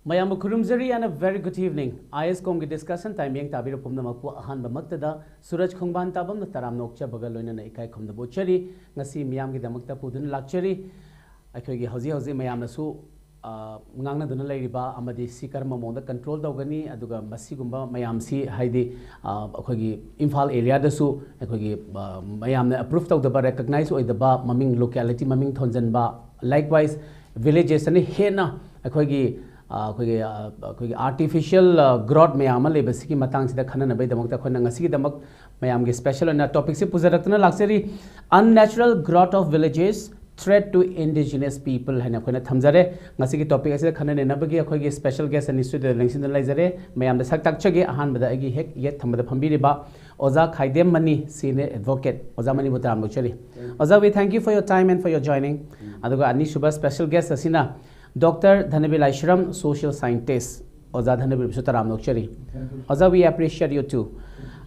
Mayam Kurumzari and a very good evening. ISCOM discussion time yang tabir pumna maku ahan bamaktada Suraj Khongban tabam na taram nokcha bagaloina na ikai khomda bochari ngasi miyam gi damakta pudun lakchari akhoi gi hauzi mayam na su ngangna duna leiriba amadi sikarma monda control dawgani aduga masigumba mayam si haidi akhoi gi Imphal area da su akhoi gi mayam na approve tawdaba recognize oidaba maming locality maming thonjanba likewise villages ani hena akhoi gi artificial growth mayam lebasi ki matang sida khana nabai damak ta khona ngasi damak mayam ge special na topic se pujarakna laksari unnatural growth of villages threat to indigenous people hana khona thamjare ngasi ki topic ase khana ne nabagi akhoi ge special guest ani studio lengsin da laizare mayam da sak tak chage ahan bada agi hek yet thamada phambiri ba oza khaidem mani senior advocate oza mani butaram lochari oza we thank you for your time and for your joining aduga ani suba special guest asina Dr. Dhanabil Aishram, social scientist. Oza Dhanabil Sutaram Nokchari. Oza, we appreciate you too.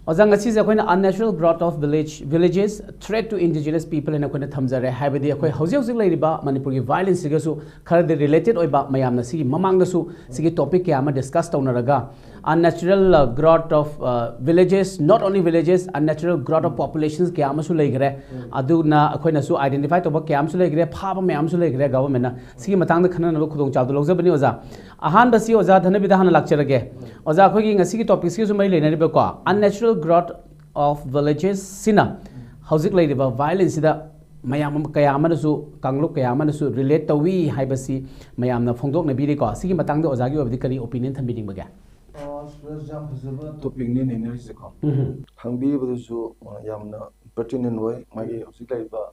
Oza ngasi se koina unnatural growth of villages threat to indigenous people in koina thamjare haibadi koi hauji leiriba Manipur gi violence ge su khar de related oiba mayam na sigi mamang da su sigi topic ke ama discuss tawnaraga unnatural growth of villages, not only villages, unnatural growth of populations ke ama su leigre adu na koina su identify to ba ke am su leigre phaba mayam su leigre government na sigi matang da khana na khudong chaw logja bani oza ahan basi oza Dhanabil hana lakcharage oza khoi gi ngasi gi topics ki su mai leinari ba ko unnatural growth of villages sina hauzik leiriba violence da mayam kayama su kangluk kayama su relate tawi haibasi mayam na phongdok na biri ko sigi matang da oza gi obdi kari opinion thambiding baga jam phazaba topic ni ne rise ko hangbi bu su yamna pertinent way magi hauzik leiriba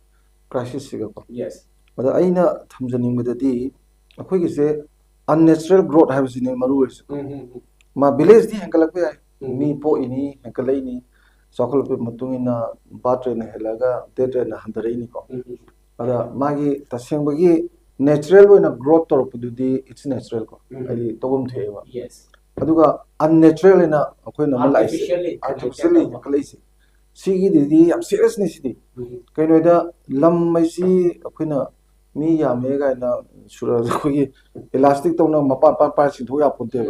crisis siga ko yes bada aina thamjaning badadi akhoi gi se unnatural growth habisi ne maru is ma village di hankalak pe mi po ini hankalai ni sokol pe matungina batre na helaga tetre na handare ni ko ada magi taseng bagi natural way na growth tor pududi it's natural ko ali tobum theba yes aduga unnatural na akhoi na malai artificially hankalai si sigi di am serious ni sidi kaino da lam mai si akhoi na mi ya me ga na sura khoi elastic to na mapa pa si thoya ponte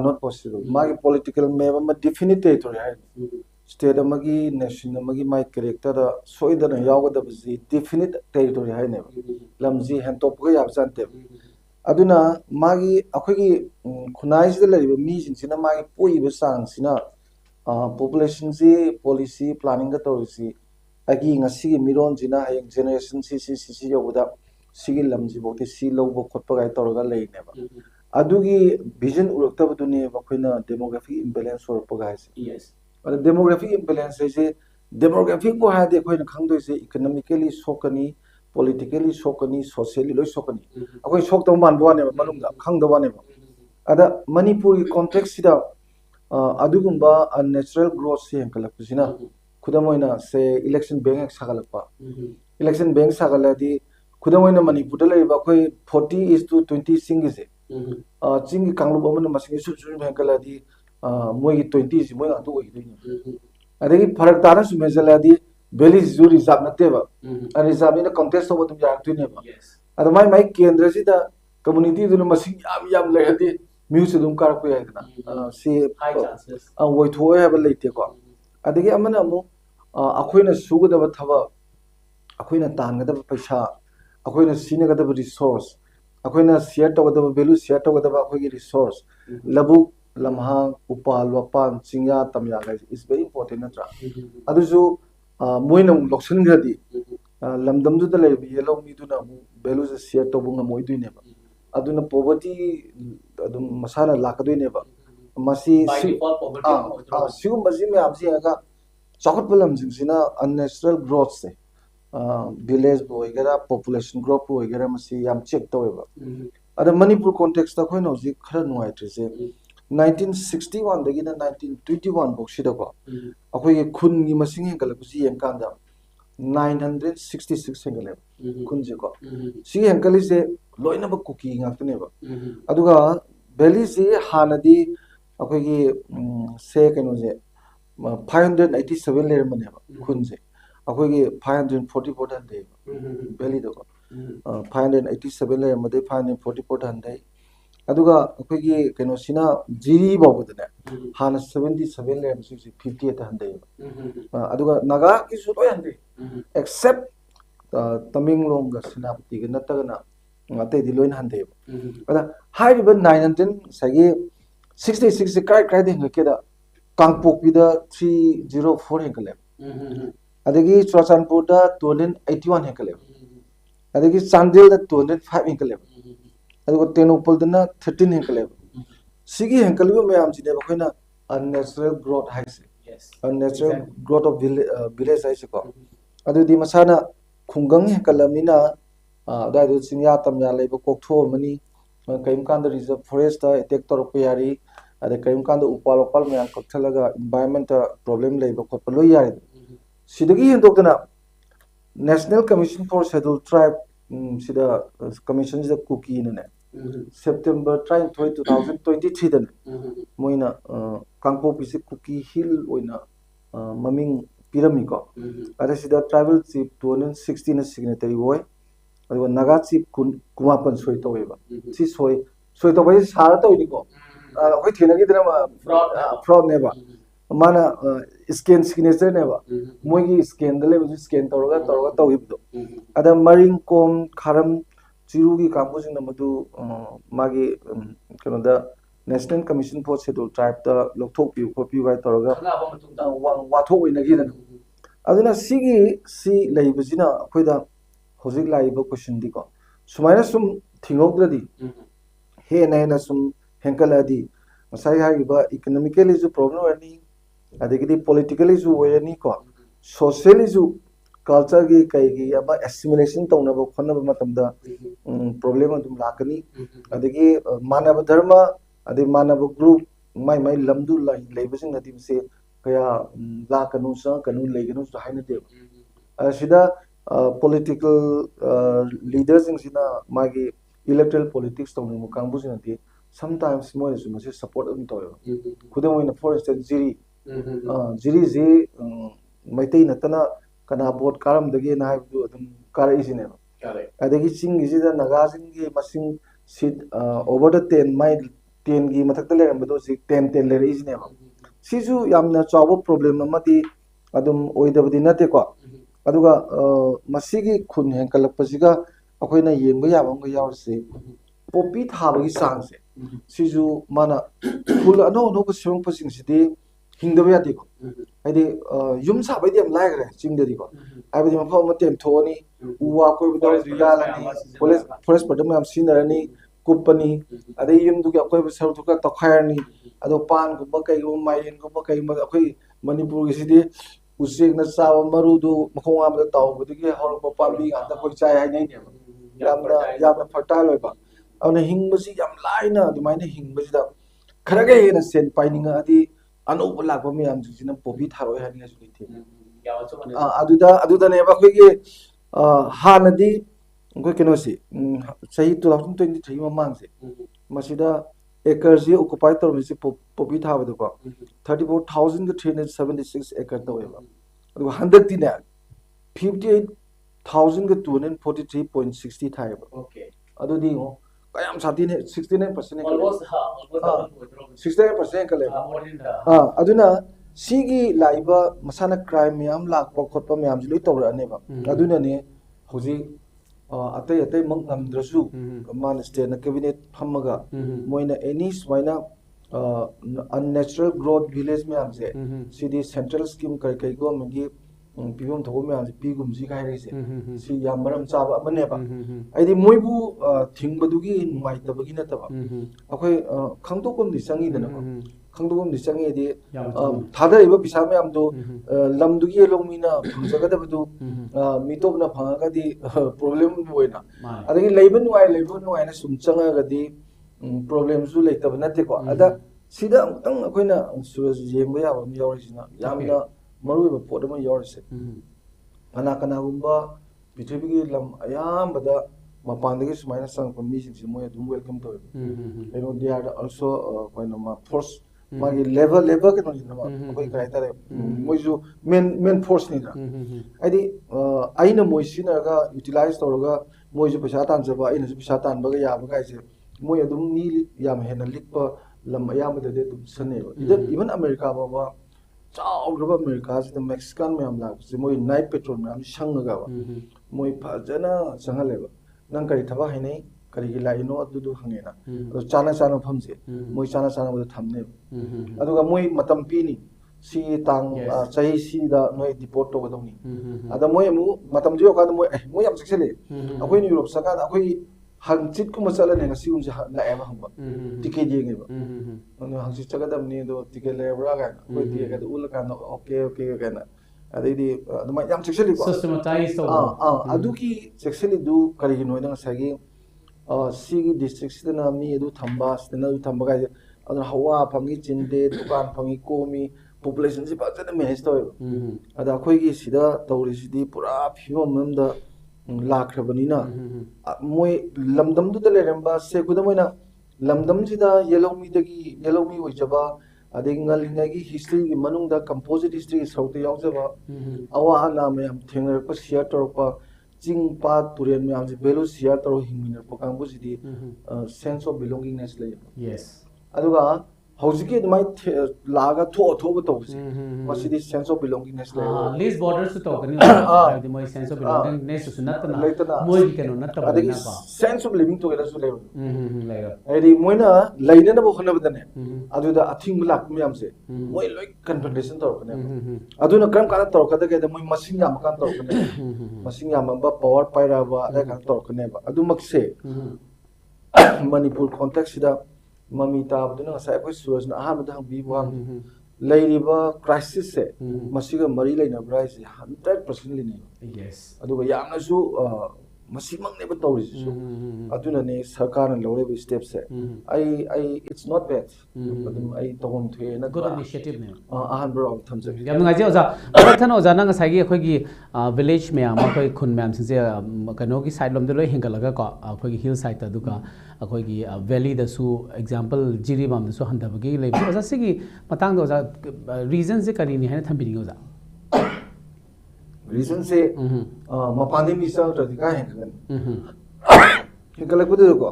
not possible magi political map ma definite territory hai state amagi nation amagi my character da soida na yaw da bi definite territory hai ne lamji han top ga yab jante aduna magi akhoi gi khunai si da lari mi jin sina magi poi be sang sina population si policy planning ga to si agi ngasi gi miron jina hayang generation si yobuda sigi lamji bokti si lobo khotpa ga torga lei ne ba adugi vision urakta buduni bakoina demographic imbalance or pagais yes but demographic imbalance is demographic ko ha de koina khangdoi se economically sokani politically sokani socially loi sokani akoi sok taw man bwa ne malungda khangda ne ada manipur context sida adugumba unnatural growth se hankalak sina kudamoina se election bank sagalakpa election bank sagaladi kudamoina manipur da leiba koi 40:20 singise chingi kanglu bomna masing su su hankaladi moi 20 si moi atu oi dini adegi farak tara su mejaladi valley zu reserve na teba a reserve ina contest over tum jak tu ne ba ada mai kendra si da community du masing yam lehadi music dum kar ko yadna si high chances woi thoi have leite ko adegi amana mu akhoina sugada thaba akhoina tangada paisa akhoina sinagada resource akhoina share tawada value share tawada akhoigi resource labu lamha upal wapan chingya tamya guys is very important natra aduju moina loksan gadi lamdam du da lay yellow mi du na value share tawbunga moidu ne ba aduna poverty adum masana lakadoi ne ba masi sigum bazim me amsi aga chakot palam jingsina unnatural growth se village boy gara population growth boy gara masi yam check taweba ada manipur context ta khoina ji khara nuai trese 1961 dagi na 1921 bok sida ko akoi khun ni masing hengala kusi yengkanda 966 hengale khun je ko si hengkali se loina ba kuki ngakne ba aduga valley si hanadi akoi gi se keno je 587 layer mane ba khun je akoi gi 544 de valley do 587 layer made 544 dai ꯑꯗꯨꯒ ꯑꯩꯈꯣꯏꯒꯤ ꯀꯩꯅꯣꯁꯤꯅ ꯖꯤꯔꯤ ꯐꯥꯎꯕꯗꯅꯦ ꯍꯥꯟꯅ 77 ꯂꯩꯔꯝꯕꯁꯤꯡꯁꯤ 58ꯇ ꯍꯟꯊꯩꯌꯦꯕ ꯑꯗꯨꯒ ꯅꯥꯒꯥꯒꯤꯁꯨ ꯂꯣꯏ ꯍꯟꯊꯩ accept ꯇꯃꯦꯡꯂꯣꯡꯒ ꯁꯦꯅꯥꯄꯇꯤꯒ ꯅꯠꯇꯒꯅ ꯑꯇꯩꯗꯤ ꯂꯣꯏꯅ ꯍꯟꯊꯩꯌꯦꯕ ꯑꯗ ꯍꯥꯏꯔꯤꯕ 9 and 10 ꯉꯁꯥꯏꯒꯤ 66ꯁꯦ ꯀꯥꯏꯗ ꯍꯦꯟꯒꯠꯀꯦꯗ ꯀꯥꯡꯄꯣꯛꯄꯤꯗ 304 ꯍꯦꯟꯒꯠꯂꯦꯕ ꯑꯗꯒꯤ ꯆꯨꯔꯆꯥꯟꯄꯨꯔꯗ 281 ꯍꯦꯟꯒꯠꯂꯦꯕ ꯑꯗꯒꯤ ꯆꯥꯟꯗꯦꯜꯗ 205 ꯍꯦꯟꯒꯠꯂꯦꯕ ꯑꯗꯨꯒ ꯇꯦꯡꯅꯧꯄꯜꯗꯅ 13 ꯍꯦꯟꯒꯠꯂꯦꯕ ꯁꯤꯒꯤ ꯍꯦꯟꯒꯠꯂꯤꯕ ꯃꯌꯥꯝꯁꯤꯅꯦꯕ ꯑꯩꯈꯣꯏꯅ unnatural growth ꯍꯥꯏꯁꯦ unnatural growth of village ꯍꯥꯏꯁꯦꯀꯣ ꯑꯗꯨꯗꯤ ꯃꯁꯥꯅ ꯈꯨꯡꯒꯪ ꯍꯦꯟꯒꯠꯂꯕꯅꯤ나 ꯑꯗꯨꯋꯥꯏꯗ ꯆꯤꯡꯌꯥ ꯇꯝꯌꯥ ꯂꯩꯕ ꯀꯣꯛꯊꯣꯛꯑꯝꯃꯅꯤ ꯀꯔꯤꯒꯨꯝꯕ ꯀꯥꯟꯗ ꯔꯤꯖꯔꯚ ꯐꯣꯔꯦꯁꯇ ꯑꯦꯇꯦꯛ ꯇꯧꯔꯛꯄ ꯌꯥꯔꯤ ꯑꯗꯩ ꯀꯔꯤꯒꯨꯝꯕ ꯀꯥꯟꯗ ꯎꯄꯥꯜ ꯋꯥꯄꯥꯜ ꯃꯌꯥꯝ ꯀꯛꯊꯠꯂꯒ ꯏꯟꯚꯥꯏꯔꯟꯃꯦꯟꯇ ꯄ꯭ꯔꯣꯕ꯭ꯂꯦꯝ ꯂꯩꯕ ꯈꯣꯠꯄ ꯂꯣꯏ ꯌꯥꯔꯤ ꯁꯤꯗꯒꯤ ꯍꯦꯟꯗꯣꯛꯇꯅ ꯅꯦꯁꯅꯦꯜ ꯀꯃꯤꯁꯟ ꯐꯣꯔ ꯁꯦꯗꯨꯜ ꯇ꯭ꯔꯥꯏꯕ ꯁꯤꯗ ꯀꯃꯤꯁꯟꯁꯤꯗ ꯀꯨꯀꯤꯅꯅꯦ ꯁꯦꯞꯇꯦꯝꯕꯔ 23 2023ꯗꯅꯦ ꯃꯣꯏꯅ ꯀꯥꯡꯄꯣꯛꯄꯤꯁꯤ ꯀꯨꯀꯤ ꯍꯤꯜ ꯑꯣꯏꯅ ꯃꯃꯤꯡ ꯄꯤꯔꯝꯃꯤꯀꯣ ꯑꯗ ꯁꯤꯗ ꯇ꯭ꯔꯥꯏꯕꯦꯜ ꯆꯤꯞ 260ꯅ ꯁꯤꯒꯅꯦꯇꯔꯤ ꯑꯣꯏ ꯑꯗꯨꯒ ꯅꯥꯒꯥ ꯆꯤꯞ 19 ꯁꯣꯏ ꯇꯧꯋꯦꯕ ꯁꯤ ꯁꯣꯏ ꯇꯧꯕ ꯍꯥꯏꯁꯤ ꯁꯥꯔ ꯇꯧꯏꯅꯤꯀꯣ ꯑꯩꯈꯣꯏ ꯊꯦꯡꯅꯈꯤꯗꯅ ꯐ꯭ꯔꯣꯗꯅꯦꯕ ꯃꯥꯅ ꯁ꯭ꯀꯦꯟ ꯁꯤꯒꯅꯦꯆꯔꯅꯦꯕ ꯃꯣꯏꯒꯤ ꯁ꯭ꯀꯦꯟꯗ ꯂꯩꯕꯁꯨ ꯁ꯭ꯀꯦꯟ ꯇꯧꯔꯒ ꯇꯧꯈꯤꯕꯗꯣ ꯑꯗ ꯃꯔꯤꯡ ꯀꯣꯝ ꯈꯥꯔꯝ ꯆꯤꯔꯨꯒꯤ ꯀꯥꯡꯕꯨꯁꯤꯡꯅ ꯃꯗꯨ ꯃꯥꯒꯤ ꯀꯩꯅꯣꯗ ꯅꯦꯁꯅꯦꯜ ꯀꯃꯤꯁꯟ ꯐꯣꯔ ꯁꯦꯗꯨꯜ ꯇ꯭ꯔꯥꯏꯕꯇ ꯂꯧꯊꯣꯛꯄꯤꯌꯨ ꯈꯣꯠꯄꯤꯌꯨ ꯀꯥꯏ ꯇꯧꯔꯒ ꯋꯥꯊꯣꯛ ꯑꯣꯏꯅꯈꯤꯗꯅ ꯑꯗꯨꯅ ꯁꯤ ꯂꯩꯕꯁꯤꯅ ꯑꯩꯈꯣꯏꯗ ꯍꯧꯖꯤꯛ ꯂꯥꯛꯏꯕ ꯀꯣꯏꯁꯟꯗꯤꯀꯣ ꯁꯨꯃꯥꯏꯅ ꯁꯨꯝ ꯊꯤꯡꯍꯧꯗ꯭ꯔꯗꯤ ꯍꯦꯟꯅ ꯁꯨꯝ ꯍꯦꯟꯀꯠꯂꯛꯑꯗꯤ ꯉꯁꯥꯏ ꯍꯥꯏꯔꯤꯕ ꯏꯀꯣꯅꯣꯃꯤꯀꯦꯜꯂꯤꯁꯨ ꯄ꯭ꯔꯣꯕ꯭ꯂꯦꯝ ꯑꯣꯏꯔꯅꯤ ꯑꯗꯒꯤꯗꯤ ꯄꯣꯂꯤꯇꯤꯀꯦꯜꯂꯤꯁꯨ ꯑꯣꯏꯔꯅꯤꯀꯣ ꯁꯣꯁꯤꯌꯦꯜꯂꯤꯁꯨ ꯀꯜꯆꯔꯒꯤ ꯀꯩꯒꯤ ꯑꯃ ꯑꯦꯁꯤꯃꯤꯂꯦꯁꯟ ꯇꯧꯅꯕ ꯈꯣꯠꯅꯕ ꯃꯇꯝꯗ ꯄ꯭ꯔꯣꯕ꯭ꯂꯦꯝ ꯑꯗꯨꯝ ꯂꯥꯛꯀꯅꯤ ꯑꯗꯒꯤ ꯃꯥꯟꯅꯕ ꯙꯔꯃ ꯑꯗꯩ ꯃꯥꯟꯅꯕ ꯒ꯭ꯔꯨꯞ ꯃꯥꯏ ꯂꯝꯗꯨ ꯂꯩꯕꯁꯤꯡꯅꯗꯤ ꯃꯁꯤ ꯀꯌꯥ ꯂꯥꯛꯀꯅꯨ ꯆꯪꯉꯛꯀꯅꯨ ꯂꯩꯒꯅꯨꯁꯨ ꯍꯥꯏꯅꯗꯦꯕ ꯑꯁꯤꯗ ꯄꯣꯂꯤꯇꯤꯀꯦꯜ ꯂꯤꯗꯔꯁꯤꯡꯁꯤꯅ ꯃꯥꯒꯤ ꯏꯂꯦꯛꯇ꯭ꯔꯦꯜ ꯄꯣꯂꯤꯇꯤꯛꯁ ꯇꯧꯅꯤꯡꯕ ꯀꯥꯡꯕꯨꯁꯤꯅꯗꯤ ꯁꯝꯇꯥꯏꯝꯁ ꯃꯣꯏꯅꯁꯨ ꯃꯁꯤ ꯁꯞꯄꯣꯔꯠ ꯑꯗꯨꯝ ꯇꯧꯋꯦꯕ ꯈꯨꯗꯝ ꯑꯣꯏꯅ ꯐꯣꯔ ꯏꯟꯁꯇꯦꯟꯁ ꯖꯤꯔꯤꯁꯤ ꯃꯩꯇꯩ ꯅꯠꯇꯅ ꯀꯅꯥ ꯚꯣꯠ ꯀꯥꯔꯝꯗꯒꯦꯅ ꯍꯥꯏꯕꯗꯨ ꯑꯗꯨꯝ ꯀꯥꯔꯛꯏꯁꯤꯅꯦꯕ ꯑꯗꯒꯤ ꯆꯤꯡꯒꯤꯁꯤꯗ ꯅꯥꯒꯥꯁꯤꯡꯒꯤ ꯃꯁꯤꯡ ꯁꯤꯠ ꯑꯣꯚꯔ ꯗ 10 ꯃꯥꯏ 10ꯒꯤ ꯃꯊꯛꯇ ꯂꯩꯔꯝꯕꯗꯣ ꯍꯧꯖꯤꯛ 10 ꯂꯩꯔꯛꯏꯁꯤꯅꯦꯕ ꯁꯤꯁꯨ ꯌꯥꯝꯅ ꯆꯥꯎꯕ ꯄ꯭ꯔꯣꯕ꯭ꯂꯦꯝ ꯑꯃꯗꯤ ꯑꯗꯨꯝ ꯑꯣꯏꯗꯕꯗꯤ ꯅꯠꯇꯦꯀꯣ ꯑꯗꯨꯒ ꯃꯁꯤꯒꯤ ꯈꯨꯟ ꯍꯦꯟꯀꯠꯂꯛꯄꯁꯤꯒ ꯑꯩꯈꯣꯏꯅ ꯌꯦꯡꯕ ꯌꯥꯕ ꯑꯃꯒ ꯌꯥꯎꯔꯤꯁꯤ ꯄꯣꯄꯤ ꯊꯥꯕꯒꯤ ꯆꯥꯡꯁꯦ ꯁꯤꯁꯨ ꯃꯥꯅ ꯈꯨꯜ ꯑꯅꯧꯕ ꯁꯦꯝꯃꯛꯄꯁꯤꯡꯁꯤꯗꯤ ꯍꯤꯡꯗꯕ ꯌꯥꯗꯦꯀꯣ ꯍꯥꯏꯗꯤ ꯌꯨꯝ ꯁꯥꯕꯩꯗꯤ ꯌꯥꯝ ꯂꯥꯏꯈ꯭ꯔꯦ ꯆꯤꯡꯗꯗꯤꯀꯣ ꯍꯥꯏꯕꯗꯤ ꯃꯐꯝ ꯑꯃ ꯇꯦꯝꯊꯣꯛꯑꯅꯤ ꯎ ꯋꯥ ꯑꯀꯣꯏꯕꯗ ꯌꯥꯜꯂꯅꯤ ꯐꯣꯔꯦꯁ ꯄ꯭ꯔꯗꯛ ꯃꯌꯥꯝ ꯁꯤꯖꯤꯟꯅꯔꯅꯤ ꯀꯨꯞꯄꯅꯤ ꯑꯗꯩ ꯌꯨꯝꯗꯨꯒꯤ ꯑꯀꯣꯏꯕ ꯁꯔꯨꯛꯇꯨ ꯈꯔ ꯇꯧꯈꯥꯏꯔꯅꯤ ꯑꯗꯣ ꯄꯥꯟꯒꯨꯝꯕ ꯀꯩꯒꯨꯝꯕ ꯃꯥꯏꯔꯦꯟꯒꯨꯝꯕ ꯀꯩꯒꯨꯝꯕ ꯑꯩꯈꯣꯏ ꯃꯅꯤꯄꯨꯔꯒꯤꯁꯤꯗꯤ ꯎꯆꯦꯛꯅ ꯆꯥꯕ ꯃꯔꯨꯗꯨ ꯃꯈꯣꯡ ꯍꯥꯝꯕꯗ ꯇꯥꯎꯕꯗꯒꯤ ꯍꯧꯔꯛꯄ ꯄꯥꯝꯕꯤ ꯉꯥꯛꯇ ꯑꯩꯈꯣꯏ ꯆꯥꯏ ꯍꯥꯏꯅꯩꯅꯦꯕ ꯌꯥꯝꯅ ꯐꯔꯇꯥꯏꯜ ꯑꯣꯏꯕ ꯑꯗꯨꯅ ꯍꯤꯡꯕꯁꯤ ꯌꯥꯝ ꯂꯥꯏꯅ ꯑꯗꯨꯃꯥꯏꯅ ꯍꯤꯡꯕꯁꯤꯗ ꯈꯔꯒ ꯍꯦꯟꯅ ꯁꯦꯟ पाइनिंगदी अनौब लाप मैम पोपी थारो है अदुदने हानदी कनोसी सही 2023 ममांगसे मसीदा एकड़ से ऑक्युपाई तौर पोपी थाबदको 34,376 एकड़ तौबा अदु हंदक्तिने 58,243.60 थायबा ओके अदुदी कयाम साथीने 69% ऑलमोस्ट हां ऑलमोस्ट 69% कले अदुना सिगी लाइबा मसाना क्राइम मैम लाखपा खोटपा मैम लोई तौरनेबा अदुनाने हौजी अतै अतै मंग नमद्रसु मान स्टेट कैबिनेट फमगा मोइना एनी सुमाइना अननेचुरल ग्रोथ विलेज मैम से सिदी सेंट्रल स्कीम कई कई गवर्नमेंट पीबम थोबो मैम से पीगुमजी खाइरेसे सि याम मरम चाबा अमनेबा आइदि मोइबु थिंगबदुगी नुमाइतबगी नतबा अखोय खंगतोकम दि संगीदना खंगतोकम दि संगीदि थादरिबा पिसा मैम दो लमदुगी लोंमीना फंगजगदबदु मितोबना फंगगदि प्रॉब्लम होइना अदगी लेबन नुआइना सुम चंगगदि प्रॉब्लम सु लेतब नतेको अदा सिदा अंतंग अखोयना सुरज येंबा याबा यावरिसिना यामना मरुइबा पोट अमा यावरिसे कना कनागुंबा पृथ्वीगी लम अयामबदा मपानदगी सुमाइना संगपा मीसिंगसि मोय अदुम वेलकम तोय एनो दे आर आल्सो कोइना मा फोर्स मागी लेवल केनो निना कोइ क्राइटेरिया मोयजु मेन फोर्स निना आइदि आइना मोय सिनागा यूटिलाइज तौरगा मोयजु पैसा तानजबा आइनाजु पैसा तानबगा याबगा आइसे moi adum mi yam hena likpa lam ayam de dum sane even America baba chao graba America the Mexican mayam la moi night patrol mayam shang ga ba moi phajana changale ba nang kari thaba hainai kari gi lai no adu du hangena ado chana chana phamse moi chana chana bu thamne aduga moi matam pi ni si tang chai si da noi deport to gadoni ada moi mu matam jo ka moi yam seksele akoi ni Europe saka akoi hangchit ku masala ne ngasi un la ema hamba ticket ye ngeba ono hangchit chaga dam ni do ticket le bra ga akoi ticket ga ul ka no okay ga na adai di aduma yam seksele ko systematize to adu ki seksele du kari gi noi na sagi sigi district sidana mi edu thamba sidana du thamba ga aduna hawa phangi chinde dukan phangi komi population si fazana manage to ada akhoi gi sida tawri sidi pura phimam namda lakhrabani na moi lamdam du dale ramba se kudamoina lamdam sida yelomi dagi yelomi ojaba ading ngalina gi history gi manungda composite history sauti yaujaba awa ala me am thengar pa share torpa ching pa turen me am ji belu share tor hingminer pokang bu sidi sense of belongingness le yes aduga hojiki mai laga tho to masidi sense of belongingness le least borders to kani the moi sense of belongingness su nat na moi ki kanu nat ba na ba sense of living together su le le edi moina laina na bo khana badane aduda athing lak mi amse moi loi confrontation to kane aduna kram kana to kada ke moi masing yam kan to kane masing yam ba power paira ba ada kan to kane ba adu makse Manipur context da mami tabduna ngasai koi suraj na aha mada bi buang leiriba crisis se masiga mari leina brai se 100% lini yes aduga yamna su masimang ne ba tawri su aduna ne sarkar na lore bi step se I it's not bad adum ai tawon the na good initiative ne ahan bro thamje yam ngai je oza parathan oza na ngasai gi khoi gi village me ama khoi khun me am se kano gi side lom de loi hengalaga ko khoi gi hill side ta duka khoi gi valley da su example jiri bam da su handaba gi le oza sigi matang do oza reason se kari ni haina thambiri oza reason se mapani misa to dika hengan hengala ku de ko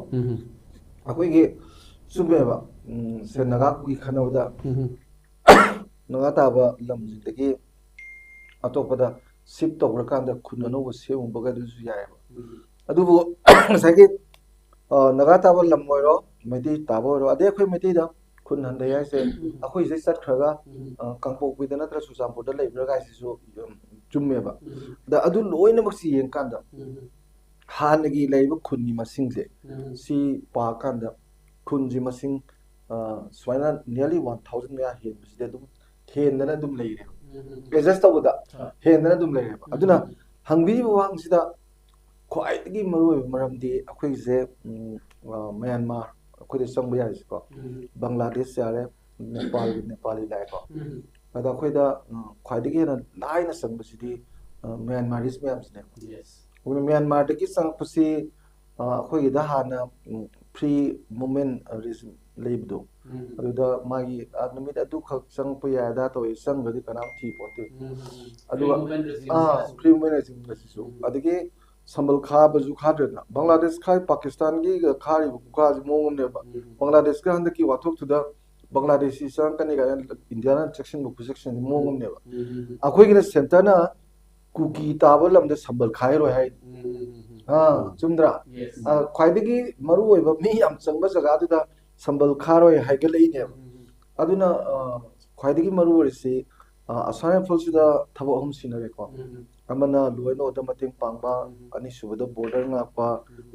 akoi ge sumbe ba se naga ku khanawda naga ta ba lam ji de ge atopada sip to kan da khunano wo se um baga du su ya ba adu bo sa ge naga ta ba lam moiro meti ta bo ro ade khoi meti da khun han da ya se akoi se sat khraga kangpo ku da na tra su sam po da lai bra ga si su chumme ba da adu loina mak si yen kan da han gi lai ba khun ni masing se si pa kan da khun ji masing swaina nearly 1000 ya hen bi de dum hen na dum lai re adjust to da hen na dum lai re aduna hangbi wang sida khwai gi maru maram di akhoi se Myanmar akhoi de sang ba ya ko Bangladesh ya re Nepali lai ko ada akhoi da khwai de na lai na sang ba sidi Myanmaris me am sine yes uni Myanmar de ki sang pasi akhoi da hana free movement regime leibdo aduda magi admit adu khak sang pa ya da to sang gadi kana thi pote adu free movement regime su adigi sambal kha bazu khadna Bangladesh khai Pakistan gi khari bu kha mongom ne ba Bangladesh ka handa ki wathok thuda Bangladeshi sang kani ga India na section bu section mongom ne ba akhoi gi center na kuki tabal lam de sambal khai ro hai chumdra khwaidagi maru oi ba mi am changba jaga du da sambal kharo hai ga lei ne aduna khwaidagi maru oi se asana phol da thabo hum sinare ko amana luino da mating pangba ani subada border ngakpa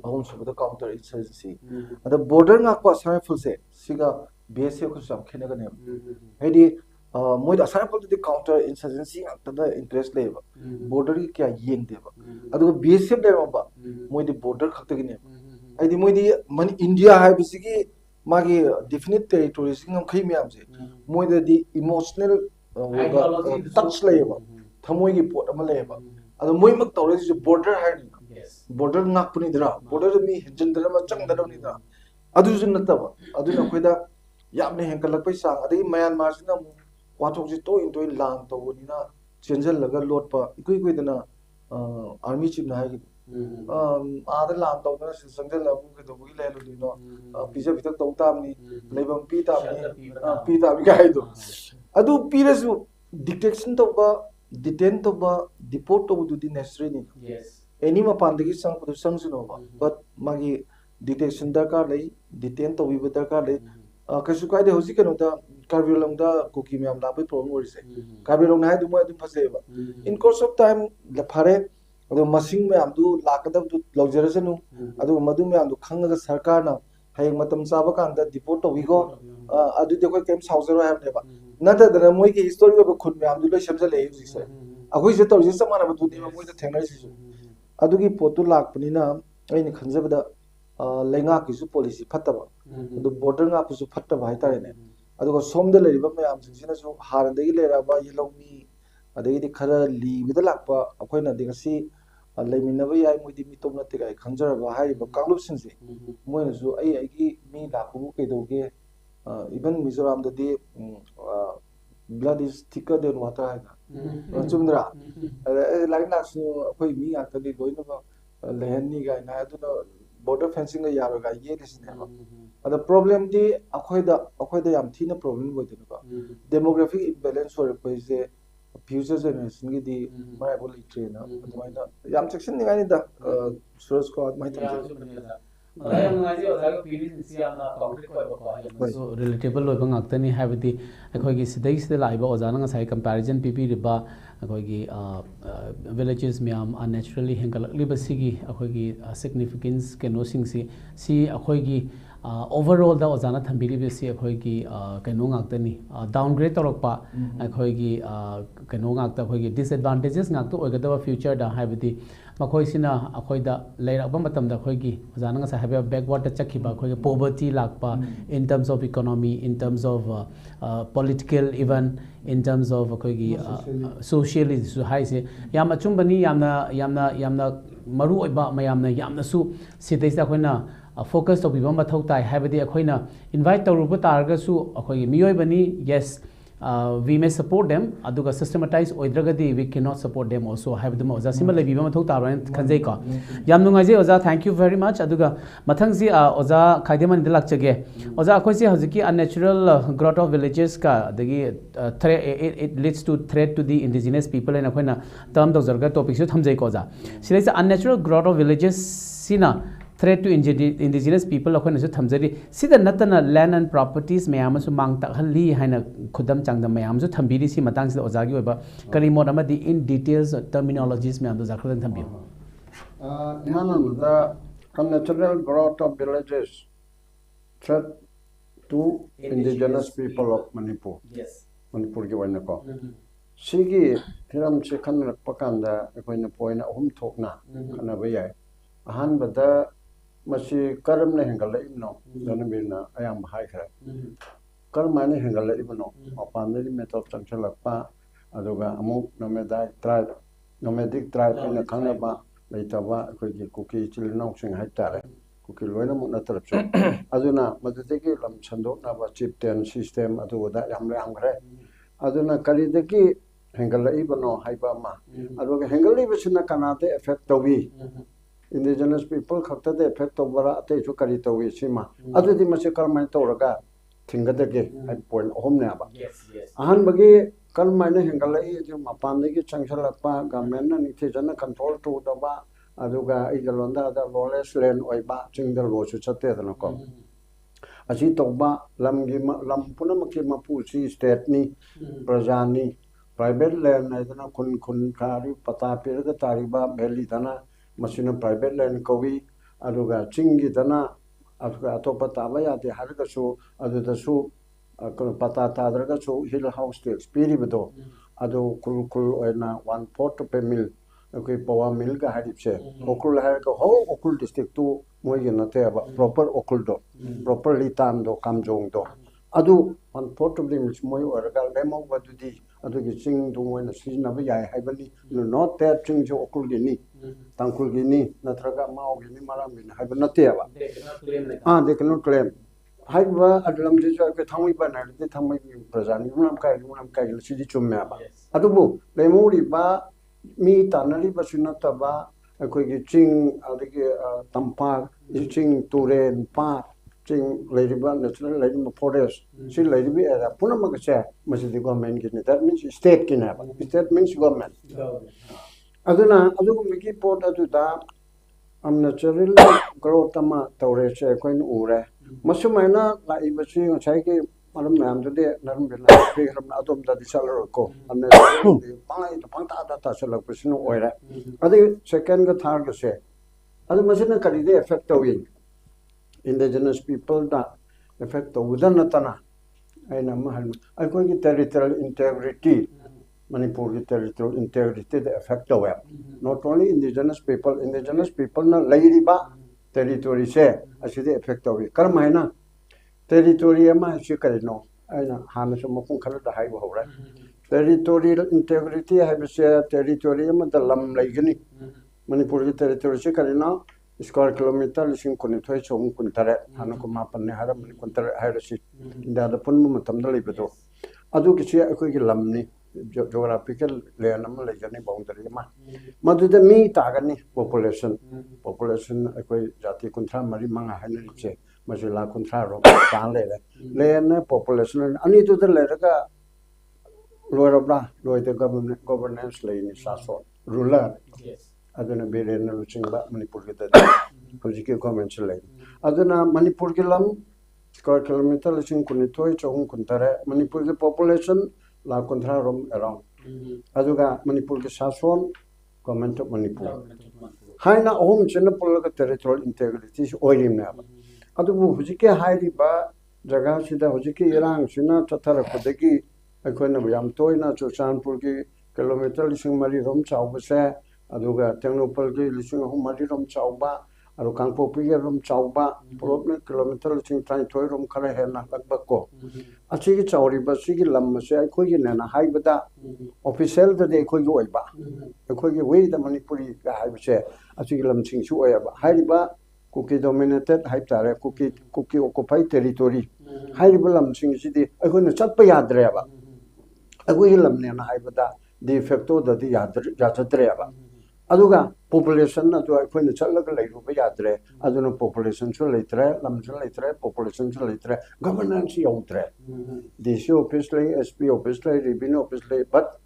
ahum subada counter insurgency ada border ngakpa asana phol se siga base ko sam khena ga ne hedi moi da asana phol de counter insurgency ngakta da interest le ba border ki kya yeng de ba adu base de ba moi de border khakta gi ne hedi moi di man India hai bisigi magi definite territories ngam khai me am se moi de emotional touch le ba thamoi gi pot ama le ba adu moi mak tawre ji border hai border ngak puni dra border mi hinjin dra ma chang dra ni da adu jun nata ba adu na khoida yamne henkalak pai sang adi Myanmar sina wathok ji to in lang to ni na chenjal laga lot pa ikoi dana army chief na hai आदर लाम तौदना संजल लबु के दोबुगी ले लुदिनो pizza Pitaka तौ तामनी लेबम P तामनी गाय दो अदु पीरसु detection तौबा detain तौबा deport तौबुदुदी necessary नि एनी मपानदगी संगपुदु संगसुनोबा बट मागी डिटेक्शन दरकार लई डिटेन तौबिबा दरकार लई कछु कायदे होजि कनोदा कार्बिलोंदा कुकी म्याम लाबै प्रॉब्लम ओरिसे कार्बिलोंना हाय दुमो अदु फसेबा इन कोर्स ऑफ टाइम फारे अदो मसिंग म्याम दु लाकदब दु लौजरसनु अदु मदु म्याम दु खंगगा सरकारना हाय मतम चाबा कांदा डिपोर्ट तौबिगो अदु देखो केम साउजरो हाबनेबा नतदना मोय की हिस्टोरी ऑफ खुद म्याम दु लै समजले हुजिसे अखोय से तौजि समाना बदु नि मोय द थेंगनाइसिसु अदुगी पोतु लाकपनिना अइनि खंजबदा लेंगा किसु पॉलिसी फत्तबा अदु बॉर्डर nga कुसु फत्तबा हाइतारेने अदुगा सोमदा लेरिबा म्याम सिंसिनासु हारदगी लेराबा येलौमी अदगी खरा लीबदा लाकपा अखोयना दिगसी लेमिनबा याय मोयदि मितोम नते गाय खंजरबा हाइबा कांगलुप सिंसे मोयनसु आइगी मी लाकबु कैदोगे इवन मिजोराम ददि blood is thicker than water हाइना चुमद्रा लाइन लासु अखोय मी आतदि लोइनबा लेहननी गाय ना अदुना border fencing ga yaro ga ye lisne ba ada problem di akhoi da yam thina problem go dinba demographic imbalance or ko is future generation gi di mai bol train na mai da yam section ni ga ni da source ko mai tam so relatable loy bang aktani habiti akhoi gi sidai sidai laiba ozana nga sai comparison pp riba akhoi gi villages myam unnaturally hengalakli basigi akhoi gi significance keno sing si akhoi gi overall da ozana thambiri besi akhoi gi keno ngaktani downgrade torokpa akhoi gi keno ngakta akhoi gi disadvantages ngakto oigadawa future da habiti makhoi sina akhoi da leirakba matam da akhoi gi ozana nga sai have backward chakhiba akhoi gi poverty lakpa in terms of economy in terms of political even in terms of akhoi gi socially su hai se yam achumbani yamna maru oiba mayamna yamna su sidai sa khoina focus to biba mathau tai habidi akhoina invite tawruba targa su akhoi miyoi bani yes we may support them aduga systematize oidragadi we cannot support them also have them oza sima le biba mathau taran khanjai ka yam nungai je oza thank you very much aduga mathang si oza khaideman dilak chage oza akhoi si haziki unnatural growth of villages ka adagi it leads to threat to the indigenous people and akhoina term do zarga topic su thamjai ko oza silai unnatural growth of villages sina threat to indigenous people akhoi nasu thamjari sida natana land and properties mayam su mangta halli haina khudam changda mayam su thambiri si matang sida ojagi oba kari mod amadi in details terminologies mayam do zakran thambi the unnatural growth of villages threat to indigenous people of Manipur. Yes, Manipur gi waina ko sigi thiram se khan pakanda akoina poina ahum thokna kana bayai ahan bada masi karam ne hengal imno dona birna ayam hai khara karam mane hengal ibno apan ne method changchalakpa aduga amuk nomadic tribe na khana ba leitaba akoi gi kuki chilnau sing hai tare kuki loina mu na tarap so aduna madudegi lam chandok na ba chieftain system aduga yam khare aduna kalidegi hengal ibno haiba ma aduga hengal ibsina kanate effect towi indigenous people khakta de effect over ate chu kari to wi sima adu di mase kalmai to raga thinga de ge ai point hom ne aba ahan bagi kalmai ne hengala e ju mapan de ge changsala pa government na ni the jana control to da ba adu ga I galonda da lawless land oi ba chingdal lo chu chate da no ko asi to ba lam gi lam puna ma ki ma pu si state ni prajani private land na da kun kari pata per ga tari ba beli dana machine private land kowi aduga chingi dana aduga atopa tabaya de harga so aduda so pata tadraga so hill house to experience do adu kul oina 1/4 per mil okay power mil ga hadipse okul har ko ho okul district to moi na te proper okul do properly tam do kamjong do adu 1/4 of the mil moi orgal demo badudi adu gi ching du moi na sijna ba yai haibani no not that ching jo okul gi ni tangkul gini natraga mau gini malam gini hai banate aba they cannot claim hai ba adlam je jo ke thamai ba na de thamai prajani munam kai sidi chumme aba adu bu lemuri ba mi tanali ba sunata ba ꯑꯩꯈꯣꯏꯒꯤ ꯆꯤꯡ ꯑꯗꯒꯤ ꯇꯝꯄꯥꯛ ꯆꯤꯡ ꯇꯨꯔꯦꯟ ꯄꯥꯠ ꯆꯤꯡ ꯂꯩꯔꯤꯕ natural ꯂꯩꯔꯤꯕ ꯐꯣꯔꯦꯁ ꯁꯤ ꯂꯩꯔꯤꯕ ꯑꯦꯔꯤꯌꯥ ꯄꯨꯝꯅꯃꯛꯁꯦ ꯃꯁꯤꯗꯤ ꯒꯣꯔꯃꯦꯟꯒꯤꯅꯤ ꯗꯦꯠ ꯃꯤꯟꯁ ꯁ꯭ꯇꯦꯠꯀꯤꯅꯦꯕ ꯁ꯭ꯇꯦꯠ ꯃꯤꯟꯁ ꯒꯣꯔꯃꯦꯟ ꯑꯗꯨꯅ ꯑꯗꯨꯒꯨꯝꯕꯒꯤ ꯄꯣꯠ ꯑꯗꯨꯗ ꯅꯦꯆꯔꯦꯜ ꯒ꯭ꯔꯣꯠ ꯑꯃ ꯇꯧꯔꯦꯁꯦ ꯑꯩꯈꯣꯏꯅ ꯎꯔꯦ ꯃꯁꯨꯃꯥꯏꯅ ꯂꯥꯛꯏꯕꯁꯤ ꯉꯁꯥꯏꯒꯤ ꯃꯔꯝ ꯃꯌꯥꯝꯗꯨꯗꯤ ꯅꯔꯝꯕꯤꯅ ꯄꯤꯈ꯭ꯔꯕꯅ ꯑꯗꯣꯝꯗꯗꯤ ꯆꯠꯂꯔꯣꯏꯀꯣ ꯄꯪꯇꯥꯗ ꯇꯥꯁꯤꯜꯂꯛꯄꯁꯤꯅ ꯑꯣꯏꯔꯦ ꯑꯗꯩ ꯁꯦꯀꯦꯟꯒ ꯊꯥꯔꯒꯁꯦ ꯑꯗꯨ ꯃꯁꯤꯅ ꯀꯔꯤꯗ ꯑꯦꯐꯦꯛ ꯇꯧꯏ indigenous people da effect tawudan natana aina mahal aikogi territorial integrity manipur ki territorial integrity da effect tawa not only indigenous people na lairiba territory se aside effect tawi karmaina territory ma chi karino aina hana so mapun khala da haiba hore territorial integrity haibse territory ma da lam laigani manipur ki territory se karino square kilometer lising kunithoi chong kuntare hanu kuma panne haram kuntare hairasi inda da punmu matamda lebedo adu kichi akoi gi lamni geographical land am legani boundary ma maduda mi tagani population akoi jati kunthra mari manga hanani che majula kunthra ro ta le population ani tu da le ga loirabra loide governance le ni saso ruler aduna berena lucingba manipur kita hojike government lai aduna manipur ke lam square kilometer lucing kunithoi chong kuntare manipur ke population la kontra rom around aduga manipur ke sason government of manipur haina home chena pol ka territorial integrity oirim na adubu hojike hairi ba jaga sida hojike irang sina chathara kodegi akoina yam toina chochanpur ke kilometer lucing mari rom chawbase aduga Technopol ke lising mari rom chawba aru kangpopi ke rom chawba probably kilometer lising trai thoi rom khare hena lagbak ko achi ki chawri ba si ki lam se khoi ki na hai bada official da de khoi gi ba khoi gi we da manipuri ga hai se achi ki lam sing su oya ba hai ba kuki dominated hai tare kuki occupy territory hai ba lam sing si di khoi na chat pa yadre ba khoi lam ne na hai bada de facto da di yadre ba aduga population na to akoina chatlaga leiruba yadre aduna population chu leitre lam chu leitre population chu leitre governance yautre DC office lai SP office lai revenue office lai but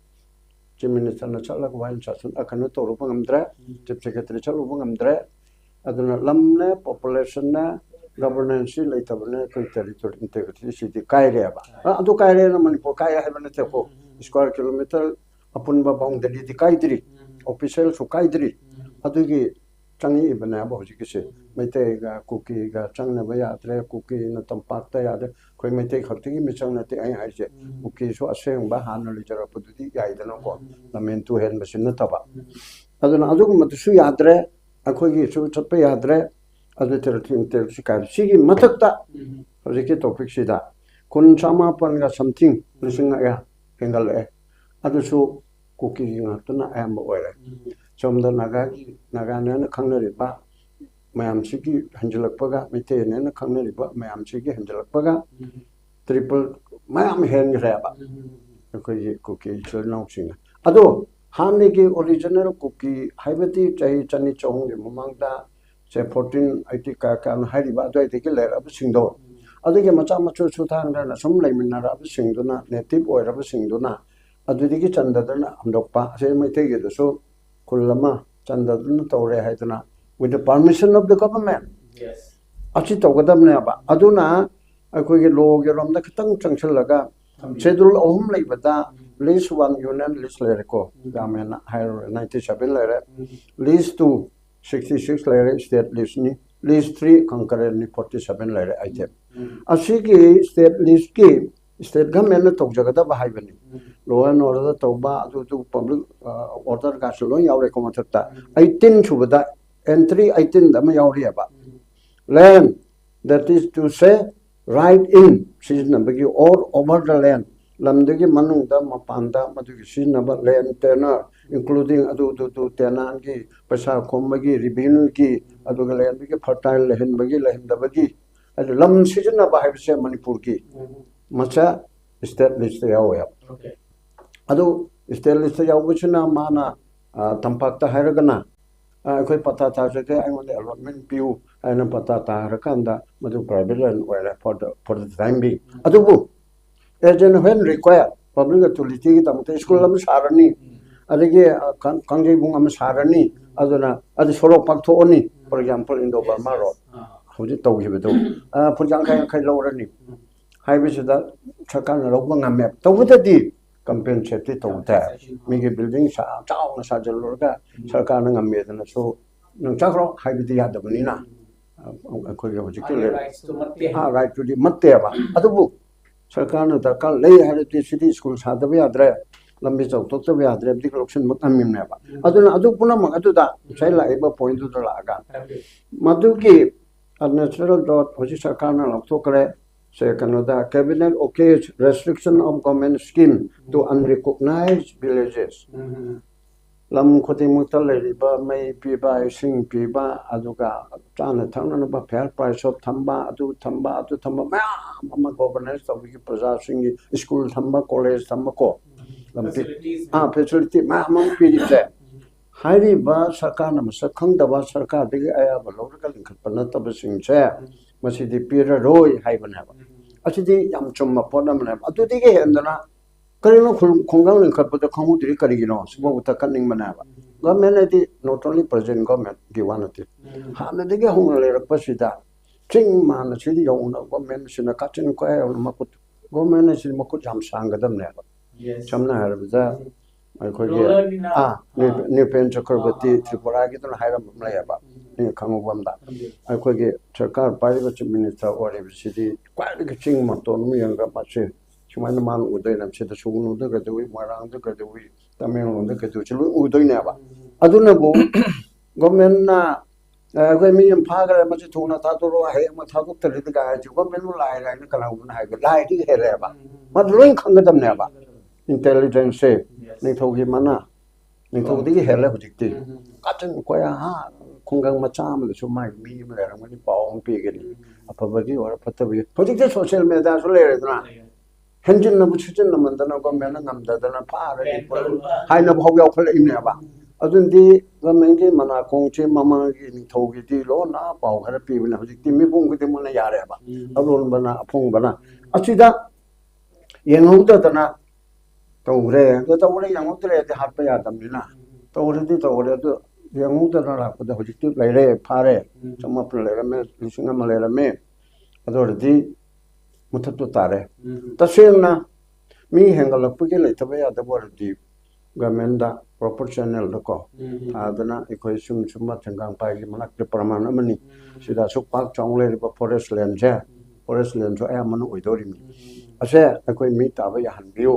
chief minister na chatlaga wain chasun akana toru bangamdre chief secretary chalu bangamdre aduna lamne population na governance leitabne ko territory integrity city kaire ba adu kaire na manipur kaire habane te ko square kilometer apunba boundary di kaidri official so kaidri adugi changi ibana ba hojikise maite ga kuki ga changna ba yatre kuki na tampak ta yade koi maite khakti mi changna te ai hai je kuki so aseng ba hanno li jara pududi yaidana ko lamen tu hen masin na taba aduna adugu matu su yadre akoi gi su chappa yadre adu ter sikar sigi matakta hojike topic sida kun chama pan ga something lisinga ya hengal adu su kuki ngatuna am oire somda naga ne khangnari ba mayam sigi hanjalakpaga mite ne khangnari ba mayam sigi hanjalakpaga triple mayam hen reba kuki chulnau sing ado hanne ki original kuki haibati chai chani chong ge mamangda se 1480 ka hari ba doi de ke lera ba singdo adege macha machu chu thang na som laiminna ra ba singduna native oira ba singduna adudigi chandadana amdokpa se maite ge so kullama chandadana tawre haidana with the permission of the government yes achi tawgadamne ba aduna akoi ge lo ge romda khitang changchalaga schedule ohum leibada list 1 union list lere ko gamena higher 97 lere list 2 66 lere state list ni list 3 concurrent ni 47 lere item asigi state list ki state government to jagada bahai bani law and order tauba to public order ga solo yaure ko matta 18 chubada entry 18 da ma yauri ba land that is to say right in season number or over the land lamdagi manung da mapanda madugi season number land tenor including adu to tenan gi pasa khomagi revenue gi adu ga land gi fertile land bagi land da bagi adu lam season na bahai se manipur gi macha state list yawa adu state list yawchuna mana tampakta hairagana ꯑꯩꯈꯣꯏ ꯄꯇꯥ ꯇꯥꯖꯒꯦ ꯑꯩꯉꯣꯟꯗ ꯑꯦꯂꯣꯠꯃꯦꯟ ꯄꯤꯌꯨ ꯍꯥꯏꯅ ꯄꯇꯥ ꯇꯥꯔꯀꯥꯟꯗ ꯃꯗꯨ private ꯂꯦꯟ ꯑꯣꯏꯔꯦ four the time being ꯑꯗꯨꯕꯨ ꯑꯦꯖ ꯑꯦꯟ ꯋꯦꯟ ꯔꯤꯀ꯭ꯋꯥꯌꯔ ꯄꯕ꯭ꯂꯤꯛ ꯑꯣꯊꯣꯔꯤꯇꯤꯒꯤꯗꯃꯛꯇ ꯁ꯭ꯀꯨꯜ ꯑꯃ ꯁꯥꯔꯅꯤ ꯑꯗꯒꯤ ꯀꯥꯡꯖꯩꯕꯨꯡ ꯑꯃ ꯁꯥꯔꯅꯤ ꯑꯗꯨꯅ ꯑꯗꯨ ꯁꯣꯔꯣꯛ ꯄꯥꯛꯊꯣꯛꯑꯅꯤ ꯐꯣꯔ ꯑꯦꯛꯖꯥꯝꯄꯜ ꯏꯟꯗꯣ ꯕꯔꯃꯥ ꯔꯣꯗ ꯍꯧꯖꯤꯛ ꯇꯧꯈꯤꯕꯗꯨ ꯐꯨꯠ ꯌꯥꯡꯈꯩ ꯌꯥꯡꯈꯩ ꯂꯧꯔꯅꯤ ꯍꯥꯏꯕꯁꯤꯗ ꯁꯔꯀꯥꯔꯅ ꯂꯧꯕ ꯉꯝꯃꯦ ꯇꯧꯕꯗꯗꯤ ꯀꯝꯄꯦꯟꯁꯦꯠꯇꯤ ꯇꯧꯕ ꯇꯥꯏ ꯃꯤꯒꯤ ꯕꯤꯜꯗꯤꯡ ꯆꯥꯎꯅ ꯁꯥꯖꯜꯂꯨꯔꯒ ꯁꯔꯀꯥꯔꯅ ꯉꯝꯃꯦꯗꯅꯁꯨ ꯅꯪ ꯆꯠꯈ꯭ꯔꯣ ꯍꯥꯏꯕꯗꯤ ꯌꯥꯗꯕꯅꯤꯅ ꯑꯩꯈꯣꯏꯒꯤ ꯍꯧꯖꯤꯛꯀꯤ ꯔꯥꯏꯠꯇꯨꯗꯤ ꯃꯠꯇꯦꯕ ꯑꯗꯨꯕꯨ ꯁꯔꯀꯥꯔꯅ ꯗꯔꯀꯥꯔ ꯂꯩ ꯍꯥꯏꯔꯗꯤ ꯁꯤꯗꯤ ꯁ꯭ꯀꯨꯜ ꯁꯥꯗꯕ ꯌꯥꯗ꯭ꯔꯦ ꯂꯝꯕꯤ ꯆꯥꯎꯊꯣꯛꯇꯕ ꯌꯥꯗ꯭ꯔꯦ ꯍꯥꯏꯕꯗꯤ ꯂꯧꯁꯤꯟꯕ ꯉꯝꯃꯤꯕꯅꯦꯕ ꯑꯗꯨꯅ ꯑꯗꯨ ꯄꯨꯝꯅꯃꯛ ꯑꯗꯨꯗ ꯉꯁꯥꯏ ꯂꯥꯛꯏꯕ ꯄꯣꯏꯟꯠꯇꯨꯗ ꯂꯥꯛꯑꯒ ꯃꯗꯨꯒꯤ unnatural dot ꯍꯧꯖꯤꯛ ꯁꯔꯀꯥꯔꯅ ꯂꯧꯊꯣꯛꯈ꯭ꯔꯦ ꯁꯦ ꯀꯩꯅꯣꯗ ꯀꯦꯕꯤꯅꯦꯠ ꯑꯣꯀꯦꯖ restriction of government scheme to unrecognise villages ꯂꯝ ꯈꯨꯗꯤꯡꯃꯛꯇ ꯂꯩꯔꯤꯕ ꯃꯩ ꯄꯤꯕ ꯏꯁꯤꯡ ꯄꯤꯕ ꯑꯗꯨꯒ ꯆꯥꯅ ꯊꯛꯅꯅꯕ ꯐꯤꯌꯔ ꯄ꯭ꯔꯥꯏꯁ ꯑꯣꯐ ꯊꯝꯕ ꯑꯗꯨ ꯊꯝꯕ ꯃꯌꯥꯝ ꯑꯃ ꯒꯣꯕꯔꯅꯦꯟꯁ ꯇꯧꯕꯒꯤ प्रजाꯁꯤꯡꯒꯤ ꯁ꯭ꯀꯨꯜ ꯊꯝꯕ ꯀꯣꯂꯦꯖ ꯊꯝꯕ ꯀꯣ ꯐꯦꯁꯤलिꯇꯤ ꯃꯌꯥꯝ ꯑꯃ ꯄꯤꯔꯤꯁꯦ ꯍꯥꯏꯔꯤꯕ ꯁꯔꯀꯥꯔꯅ ꯃꯁꯛ ꯈꯪꯗꯕ ꯁꯔꯀꯥꯔꯗꯒꯤ ꯑꯌꯥꯕ ꯂꯧꯔꯒ ꯂꯤꯡꯈꯠꯄ ꯅꯠꯇꯕꯁꯤꯡꯁꯦ ꯃꯁꯤꯗꯤ ꯄꯤꯔꯔꯣꯏ ꯍꯥꯏꯕꯅꯦꯕ ꯑꯁꯤꯗꯤ ꯌꯥꯝ ꯆꯨꯝꯕ ꯄꯣꯠ ꯑꯃꯅꯦꯕ ꯑꯗꯨꯗꯒꯤ ꯍꯦꯟꯗꯅ ꯀꯔꯤꯅꯣ ꯈꯨꯡꯒꯪ ꯂꯤꯡꯈꯠꯄꯗ ꯈꯪꯍꯧꯗ꯭ꯔꯤ ꯀꯔꯤꯒꯤꯅꯣ ꯁꯤꯐꯥꯎꯕ ꯊꯛꯀꯠꯅꯤꯡꯕꯅꯦꯕ ꯒꯣꯔꯃꯦꯟ ꯍꯥꯏꯗꯤ ꯅꯣꯠ ꯑꯣꯟꯂꯤ ꯄ꯭ꯔꯖꯦꯟ ꯒꯣꯔꯃꯦꯟꯒꯤ ꯋꯥ ꯅꯠꯇꯦ ꯍꯥꯟꯅꯗꯒꯤ ꯍꯧꯅ ꯂꯩꯔꯛꯄꯁꯤꯗ ꯆꯤꯡ ꯃꯥꯅ ꯁꯤꯗꯤ ꯌꯧꯅ ꯒꯣꯔꯃꯦꯟꯁꯤꯅ ꯀꯥꯆꯤꯟ ꯀꯣꯌꯥ ꯌꯧꯅ ꯃꯈꯨꯠ ꯒꯣꯔꯃꯦꯟ ꯑꯁꯤ ꯃꯈꯨꯠ ꯌꯥꯝ ꯁꯥꯡꯒꯗꯕꯅꯦꯕ ꯁꯝꯅ ꯍꯥꯏꯔꯕꯗ ꯑꯩꯈꯣꯏꯒꯤ ꯅꯤꯄꯦꯟ ꯆꯀ꯭ꯔꯕꯔꯇꯤ ꯇ꯭ꯔꯤꯄꯨꯔꯥꯒꯤꯗꯨꯅ ꯍꯥꯏꯔꯝꯕ ꯑꯃ ꯂꯩꯌꯦꯕ ꯑꯩꯅ ꯈꯪꯍꯧꯕ ꯑꯃꯗ ꯑꯩꯈꯣꯏꯒꯤ ꯁꯔꯀꯥꯔ ꯄꯥꯏꯔꯤꯕ ꯆꯤꯐ ꯃꯤꯅꯤꯁꯇꯔ ꯑꯣꯏꯔꯤꯕꯁꯤꯗꯤ ꯈ꯭ꯋꯥꯏꯗꯒꯤ ꯆꯤꯡ ꯃꯇꯣꯟ ꯑꯃ ꯌꯦꯡꯉꯒ ꯃꯁꯤ ꯁꯨꯃꯥꯏꯅ ꯃꯥꯅ ꯎꯗꯣꯏꯅꯦ ꯁꯤꯗ ꯁꯨꯒꯨꯅꯨꯗ ꯀꯩꯗꯧꯏ ꯃꯣꯏꯔꯥꯡꯗ ꯀꯩꯗꯧꯏ ꯇꯃꯦꯡꯂꯣꯡꯗ ꯀꯩꯗꯧꯏ ꯂꯣꯏ ꯎꯗꯣꯏꯅꯦꯕ ꯑꯗꯨꯅꯕꯨ ꯒꯣꯔꯃꯦꯟꯅ ꯑꯩꯈꯣꯏ ꯃꯤ ꯑꯃ ꯐꯥꯈ꯭ꯔꯦ ꯃꯁꯤ ꯊꯨꯅ ꯊꯥꯗꯣꯔꯛꯑꯣ ꯍꯌꯦꯡ ꯑꯃ ꯊꯥꯗꯣꯛꯇ꯭ꯔꯗꯤ ꯀꯥꯏ ꯒꯣꯔꯃꯦꯟꯕꯨ ꯂꯥꯏ ꯂꯥꯏꯅ ꯀꯅꯥꯒꯨꯝꯕꯅ ꯍꯥꯏꯒꯦ ꯂꯥꯏꯗꯒꯤ ꯍꯦꯜꯂꯛꯑꯦꯕ ꯃꯗꯨ ꯂꯣꯏ ꯈꯪꯒꯗꯕꯅꯦꯕ ꯏꯟꯇꯦꯂꯤꯖꯦꯟꯁꯁꯦ ꯅꯤꯡꯊꯧꯒꯤ ꯃꯅꯥ ꯅꯤꯡꯊꯧꯗꯒꯤ ꯍꯦꯜꯂꯦ ꯍꯧꯖꯤꯛꯇꯤ ꯀꯥꯆꯤꯟ ꯀꯣꯌꯥ ꯈꯨꯡꯒꯪ ꯃꯆꯥ ꯑꯃꯗꯁꯨ ꯃꯥꯒꯤ ꯃꯤ ꯑꯃ ꯂꯩꯔꯝꯒꯅꯤ ꯄꯥꯎ ꯑꯃ ꯄꯤꯒꯅꯤ ꯑꯐꯕꯒꯤ ꯑꯣꯏꯔ ꯐꯠꯇꯕꯒꯤ ꯍꯧꯖꯤꯛꯇꯤ ꯁꯣꯁꯤꯌꯦꯜ ꯃꯦꯗꯤꯌꯥꯁꯨ ꯂꯩꯔꯦꯗꯅ ꯍꯦꯟꯖꯤꯟꯅꯕꯨ ꯁꯤꯖꯤꯟꯅꯃꯟꯗꯅ ꯒꯣꯔꯃꯦꯟꯅ ꯉꯝꯗꯗꯅ ꯐꯥꯔꯅꯤ ꯍꯥꯏꯅ ꯐꯥꯎ ꯌꯥꯎꯈꯠꯂꯛꯏꯅꯦꯕ ꯑꯗꯨꯗꯤ ꯒꯣꯔꯃꯦꯟꯒꯤ ꯃꯅꯥꯀꯣꯡꯁꯦ ꯃꯃꯥꯡꯒꯤ ꯅꯤꯡꯊꯧꯒꯤꯗꯤ ꯂꯣꯟꯅ ꯄꯥꯎ ꯈꯔ ꯄꯤꯕꯅꯦ ꯍꯧꯖꯤꯛꯇꯤ ꯃꯤꯄꯨꯝ ꯈꯨꯗꯤꯡꯃꯛꯅ ꯌꯥꯔꯦꯕ ꯑꯔꯣꯟꯕꯅ ꯑꯐꯣꯡꯕꯅ ꯑꯁꯤꯗ ꯌꯦꯡꯍꯧꯗꯗꯅ ꯇꯧꯈ꯭ꯔꯦ ꯑꯗꯨ ꯇꯧꯈ꯭ꯔꯦ ꯌꯦꯡꯍꯧꯗ꯭ꯔꯦꯗꯤ ꯍꯥꯠꯄ ꯌꯥꯗꯕꯅꯤꯅ ꯇꯧꯈ꯭ꯔꯗꯤ ꯇꯧꯈ꯭ꯔꯦ ꯑꯗꯨ ꯌꯦꯡꯍꯧꯗꯅ ꯂꯥꯛꯄꯗ ꯍꯧꯖꯤꯛꯇꯤ ꯂꯩꯔꯦ ꯐꯥꯔꯦ ꯆꯃꯥꯄꯜ ꯂꯩꯔꯝꯃꯦ 1,000 ꯂꯩꯔꯝꯃꯦ ꯑꯗꯨ ꯑꯣꯏꯔꯗꯤ ꯃꯨꯊꯠꯄ ꯇꯥꯔꯦ ꯇꯁꯦꯡꯅ ꯃꯤ ꯍꯦꯟꯒꯠꯂꯛꯄꯒꯤ ꯂꯩꯇꯕ ꯌꯥꯗꯕ ꯑꯣꯏꯔꯗꯤ ꯒꯚꯔꯟꯃꯦꯟꯗ ꯄ꯭ꯔꯣꯄꯔ ꯆꯦꯅꯦꯜꯗꯀꯣ ꯊꯥꯗꯅ ꯑꯩꯈꯣꯏ ꯁꯨꯝꯕ ꯊꯦꯡꯒꯥꯡꯄꯥꯏꯒꯤ ꯃꯅꯥꯛꯇ ꯄ꯭ꯔꯃꯥꯟ ꯑꯃꯅꯤ ꯁꯤꯗ ꯑꯁꯨꯛ ꯄꯥꯛ ꯆꯥꯎꯅ ꯂꯩꯔꯤꯕ ꯐꯣꯔꯦꯁ ꯂꯦꯟꯁꯦ ꯐꯣꯔꯦꯁ ꯂꯦꯟꯁꯨ ꯑꯌꯥꯝꯕꯅ ꯑꯣꯏꯗꯧꯔꯤꯕꯅꯤ ꯑꯁꯦ ꯑꯩꯈꯣꯏ ꯃꯤ ꯇꯥꯕ ꯌꯥꯍꯟꯕꯤꯌꯨ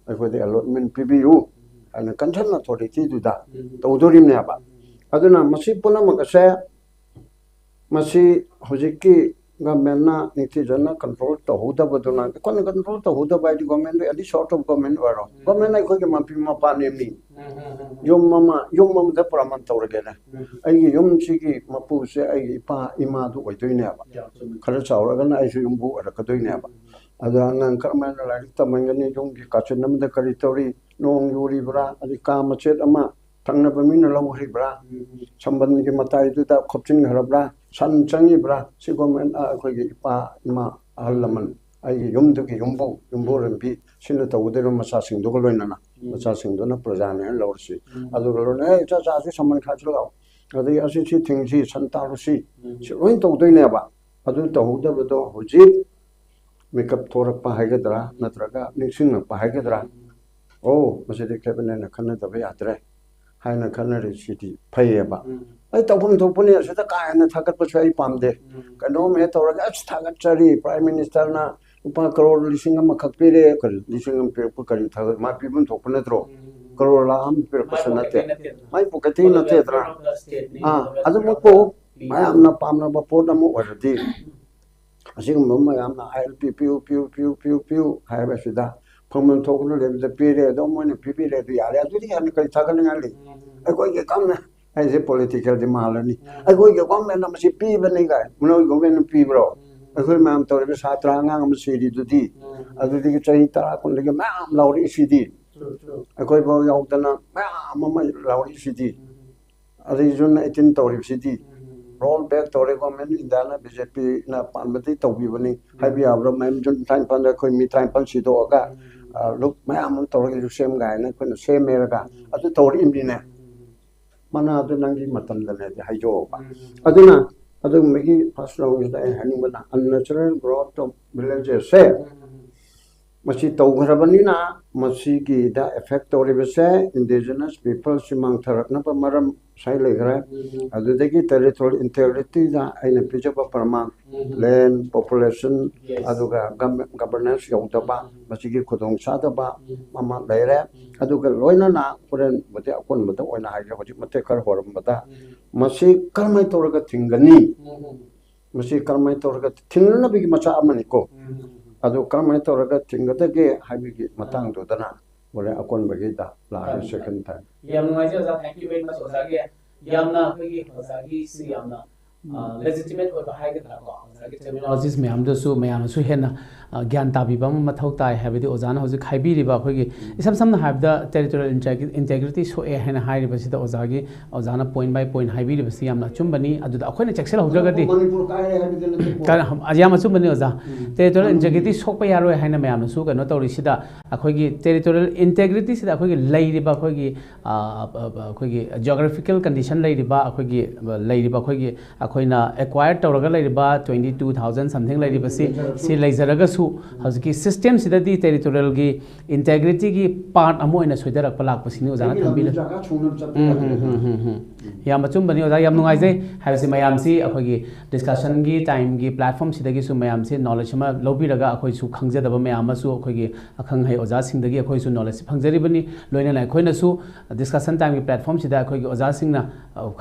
ꯑꯩꯈꯣꯏꯗ ꯑꯦꯂꯣꯠꯃꯦꯟ ꯄꯤꯕꯤꯌꯨ ꯍꯥꯏꯅ ꯀꯟꯁꯔꯟ ꯑꯣꯊꯣꯔꯤꯇꯤꯗꯨꯗ ꯇꯧꯗꯣꯔꯤꯕꯅꯦꯕ ꯑꯗꯨꯅ ꯃꯁꯤ ꯄꯨꯝꯅꯃꯛ ꯑꯁꯦ ꯃꯁꯤ ꯍꯧꯖꯤꯛꯀꯤ ꯒꯚꯔꯟꯃꯦꯟꯠꯅ ꯅꯤꯡꯊꯤꯖꯅ ꯀꯟꯇ꯭ꯔꯣꯜ ꯇꯧꯍꯧꯗꯕꯗꯨꯅ ꯑꯩꯈꯣꯏꯅ ꯀꯟꯇ꯭ꯔꯣꯜ ꯇꯧꯍꯧꯗꯕ ꯍꯥꯏꯗꯤ government any sort of government ꯑꯣꯏꯔꯣ ꯒꯚꯔꯟꯃꯦꯟꯠ ꯑꯩꯈꯣꯏꯒꯤ ꯃꯄꯤ ꯃꯄꯥꯅꯦꯃꯤ ꯌꯨꯝ ꯑꯃꯗ ꯄ꯭ꯔꯃꯥꯟ ꯇꯧꯔꯒꯦꯅꯦ ꯑꯩꯒꯤ ꯌꯨꯝꯁꯤꯒꯤ ꯃꯄꯨꯁꯦ ꯑꯩꯒꯤ ꯏꯄꯥ ꯏꯃꯥꯗꯨ ꯑꯣꯏꯗꯣꯏꯅꯦꯕ ꯈꯔ ꯆꯥꯎꯔꯒꯅ ꯑꯩꯁꯨ ꯌꯨꯝꯕꯨ ꯑꯣꯏꯔꯛꯀꯗꯣꯏꯅꯦꯕ ꯑꯗꯣ ꯑꯉꯥꯡ ꯀꯔꯝꯍꯥꯏꯅ ꯂꯥꯏꯔꯤꯛ ꯇꯝꯍꯟꯒꯅꯤ ꯌꯨꯝꯒꯤ ꯀꯥꯆꯤꯟ ꯑꯃꯗ ꯀꯔꯤ ꯇꯧꯔꯤ ꯅꯣꯡ ꯌꯨꯔꯤꯕ꯭ꯔꯥ ꯑꯗꯩ ꯀꯥ ꯃꯆꯦꯠ ꯑꯃ ꯊꯪꯅꯕ ꯃꯤꯅ ꯂꯧꯈ꯭ꯔꯤꯕ꯭ꯔꯥ ꯁꯝꯕꯟꯒꯤ ꯃꯇꯥꯏꯗꯨꯗ ꯈꯣꯞꯆꯤꯟꯈ꯭ꯔꯕ꯭ꯔꯥ ꯁꯟ ꯆꯪꯉꯤꯕ꯭ꯔꯥ ꯁꯤ ꯒꯣꯔꯃꯦꯟ ꯑꯩꯈꯣꯏꯒꯤ ꯏꯄꯥ ꯏꯃꯥ ꯑꯍꯜ ꯂꯃꯟ ꯑꯩꯒꯤ ꯌꯨꯝꯗꯨꯒꯤ ꯌꯨꯝꯕꯨꯔꯦꯝꯕꯤ ꯁꯤꯅ ꯇꯧꯒꯗꯧꯔꯤꯕ ꯃꯆꯥꯁꯤꯡꯗꯨꯒ ꯂꯣꯏꯅꯅ ꯃꯆꯥꯁꯤꯡꯗꯨꯅ ꯄ꯭ꯔꯖꯥꯅꯦ ꯍꯥꯏꯅ ꯂꯧꯔꯁꯤ ꯑꯗꯨꯒ ꯂꯣꯏꯅ ꯆꯥꯆꯥꯁꯤ ꯁꯃꯟ ꯈꯥꯖꯤꯜꯂꯛꯑꯣ ꯑꯗꯒꯤ ꯑꯁꯤ ꯊꯤꯡꯁꯤ ꯁꯟ ꯇꯥꯔꯨꯁꯤ ꯁꯤ ꯂꯣꯏ ꯇꯧꯗꯣꯏꯅꯦꯕ ꯑꯗꯨ ꯇꯧꯍꯧꯗꯕꯗꯣ ꯍꯧꯖꯤꯛ ꯃꯤꯀꯞ ꯊꯣꯔꯛꯄ ꯍꯥꯏꯒꯗ꯭ꯔꯥ ꯅꯠꯇ꯭ꯔꯒ ꯅꯤꯡꯁꯤꯡꯉꯛꯄ ꯍꯥꯏꯒꯗ꯭ꯔꯥ ꯃꯁꯤꯗꯤ ꯀꯦꯕꯤꯅꯦꯠꯅ ꯈꯟꯅꯗꯕ ꯌꯥꯗ꯭ꯔꯦ ꯍꯥꯏꯅ ꯈꯟꯅꯔꯤꯁꯤꯗꯤ ꯐꯩꯌꯦꯕ ꯑꯩ ꯇꯧꯐꯝ ꯊꯣꯛꯄꯅꯤ ꯑꯁꯤꯗ ꯀꯥ ꯍꯦꯟꯅ ꯊꯥꯒꯠꯄꯁꯨ ꯑꯩ ꯄꯥꯝꯗꯦ ꯀꯩꯅꯣꯝ ꯍꯦꯛ ꯇꯧꯔꯒ ꯑꯁ ꯊꯥꯒꯠꯆꯔꯤ ꯄ꯭ꯔꯥꯏꯝ ꯃꯤꯅꯤꯁꯇꯔꯅ ꯂꯨꯄꯥ ꯀꯔꯣꯔ 1,000 ꯈꯛ ꯄꯤꯔꯦ ꯀꯔꯤ 1,000 ꯄꯤꯔꯛꯄ ꯀꯔꯤ ꯊꯥꯒꯠ ꯃꯥ ꯄꯤꯐꯝ ꯊꯣꯛꯄ ꯅꯠꯇ꯭ꯔꯣ ꯀꯔꯣꯔ ꯂꯥꯈ ꯑꯃ ꯄꯤꯔꯛꯄꯁꯨ ꯅꯠꯇꯦ ꯃꯥꯏ ꯄꯣꯀꯦꯠꯇꯒꯤ ꯅꯠꯇꯦꯗꯅ ꯑꯗꯨꯃꯛꯄꯨ ꯃꯌꯥꯝꯅ ꯄꯥꯝꯅꯕ ꯄꯣꯠ ꯑꯃ ꯑꯣꯏꯔꯗꯤ ꯑꯁꯤꯒꯨꯝꯕ ꯃꯌꯥꯝꯅ ILP ꯄꯤꯌꯨ ꯍꯥꯏꯕꯁꯤꯗ ꯐꯪꯐꯝ ꯊꯣꯛꯄꯅ ꯂꯩꯕꯗ ꯄꯤꯔꯦ ꯑꯗꯨꯝ ꯃꯣꯏꯅ ꯄꯤꯕꯤꯔꯦ ꯑꯗꯨ ꯌꯥꯔꯦ ꯑꯗꯨꯗꯤ ꯍꯦꯟꯅ ꯀꯔꯤ ꯊꯥꯒꯠꯅꯤꯡꯉꯥꯏ ꯂꯩ ꯑꯩꯈꯣꯏꯒꯤ ꯀꯝꯅ ꯑꯩꯁꯦ ꯄꯣꯂꯤꯇꯤꯀꯦꯜꯗꯤ ꯃꯥꯜꯂꯅꯤ ꯑꯩꯈꯣꯏꯒꯤ ꯒꯣꯔꯃꯦꯟꯅ ꯃꯁꯤ ꯄꯤꯕꯅꯤ ꯀꯥꯏ ꯅꯣꯏ ꯒꯣꯔꯃꯦꯟꯅ ꯄꯤꯕ꯭ꯔꯣ ꯑꯩꯈꯣꯏ ꯃꯌꯥꯝ ꯇꯧꯔꯤꯕ ꯁꯥꯇ꯭ꯔ ꯑꯉꯥꯡ ꯑꯃ ꯁꯤꯔꯤꯗꯨꯗꯤ ꯑꯗꯨꯗꯒꯤ ꯆꯍꯤ 10 ꯀꯨꯟꯗꯒꯤ ꯃꯌꯥꯝ ꯂꯥꯎꯔꯛꯏꯁꯤꯗꯤ ꯑꯩꯈꯣꯏ ꯐꯥꯎ ꯌꯥꯎꯗꯅ ꯃꯌꯥꯝ ꯑꯃ ꯂꯥꯎꯔꯛꯏꯁꯤꯗꯤ region 18 tawrib city roll back tawre government indana BJP na panbati tawbibani habi abra mem jun time panda khoi mi time pan si do ga look mayam tawre lu sem ga na khoi sem mera adu tawri imdi ne mana adu nangi matam da ne hajo aduna adu megi first round is the handing bana unnatural growth of villages say Masi tawgrabani na masi ki da effect oribase indigenous people simang tharak na pamaram sai legra adu deki territorial integrity da aina pijapa parman land population adu ga governance yongtaba masi ki khudong sadaba mama leire adu ga loina na puren bote akon bote oina haja hoji mate kar horam bata masi karmai toraga thingani masi karmai toraga thingna bigi macha amani ko adu kamai toraga tingata ge habigi matang do dana bole akon bagi da la second time yam ngai ja thank you very much oza ge yam na gi oza gi si yam na legitimate or high ga ko oza gi terminologies me am do su me am su hena gyan ta bi bam mathau tai habidi oza na hoji khaibi riba khoi gi isam sam na have the territorial integrity so e hena hai riba si da oza gi oza na point by point haibi riba si yam na chumbani adu da akhoi na cheksel hojaga di manipur kai habidi kan ajam chumbani oza territorial integrity sok pa yaroi haina me am su ga no tori si da akhoi gi territorial integrity si da akhoi gi lai riba akhoi gi geographical condition lai riba akhoi gi lai riba akhoi gi akhoi na acquired toraga lai riba 22000 something lai riba si lai zaraga su hazki system sida di territorial gi integrity gi part amo ina soidarak palak pasini oza na thambi yam machum bani oza yam nungai jai haisi mayam si akhoi gi discussion gi time gi platform sida gi su mayam si knowledge ma lobi raga akhoi su khangja daba mayam su akhoi gi akhang hai oza sing dagi akhoi su knowledge phangjari bani loina na akhoi na su discussion time gi platform sida akhoi gi oza sing na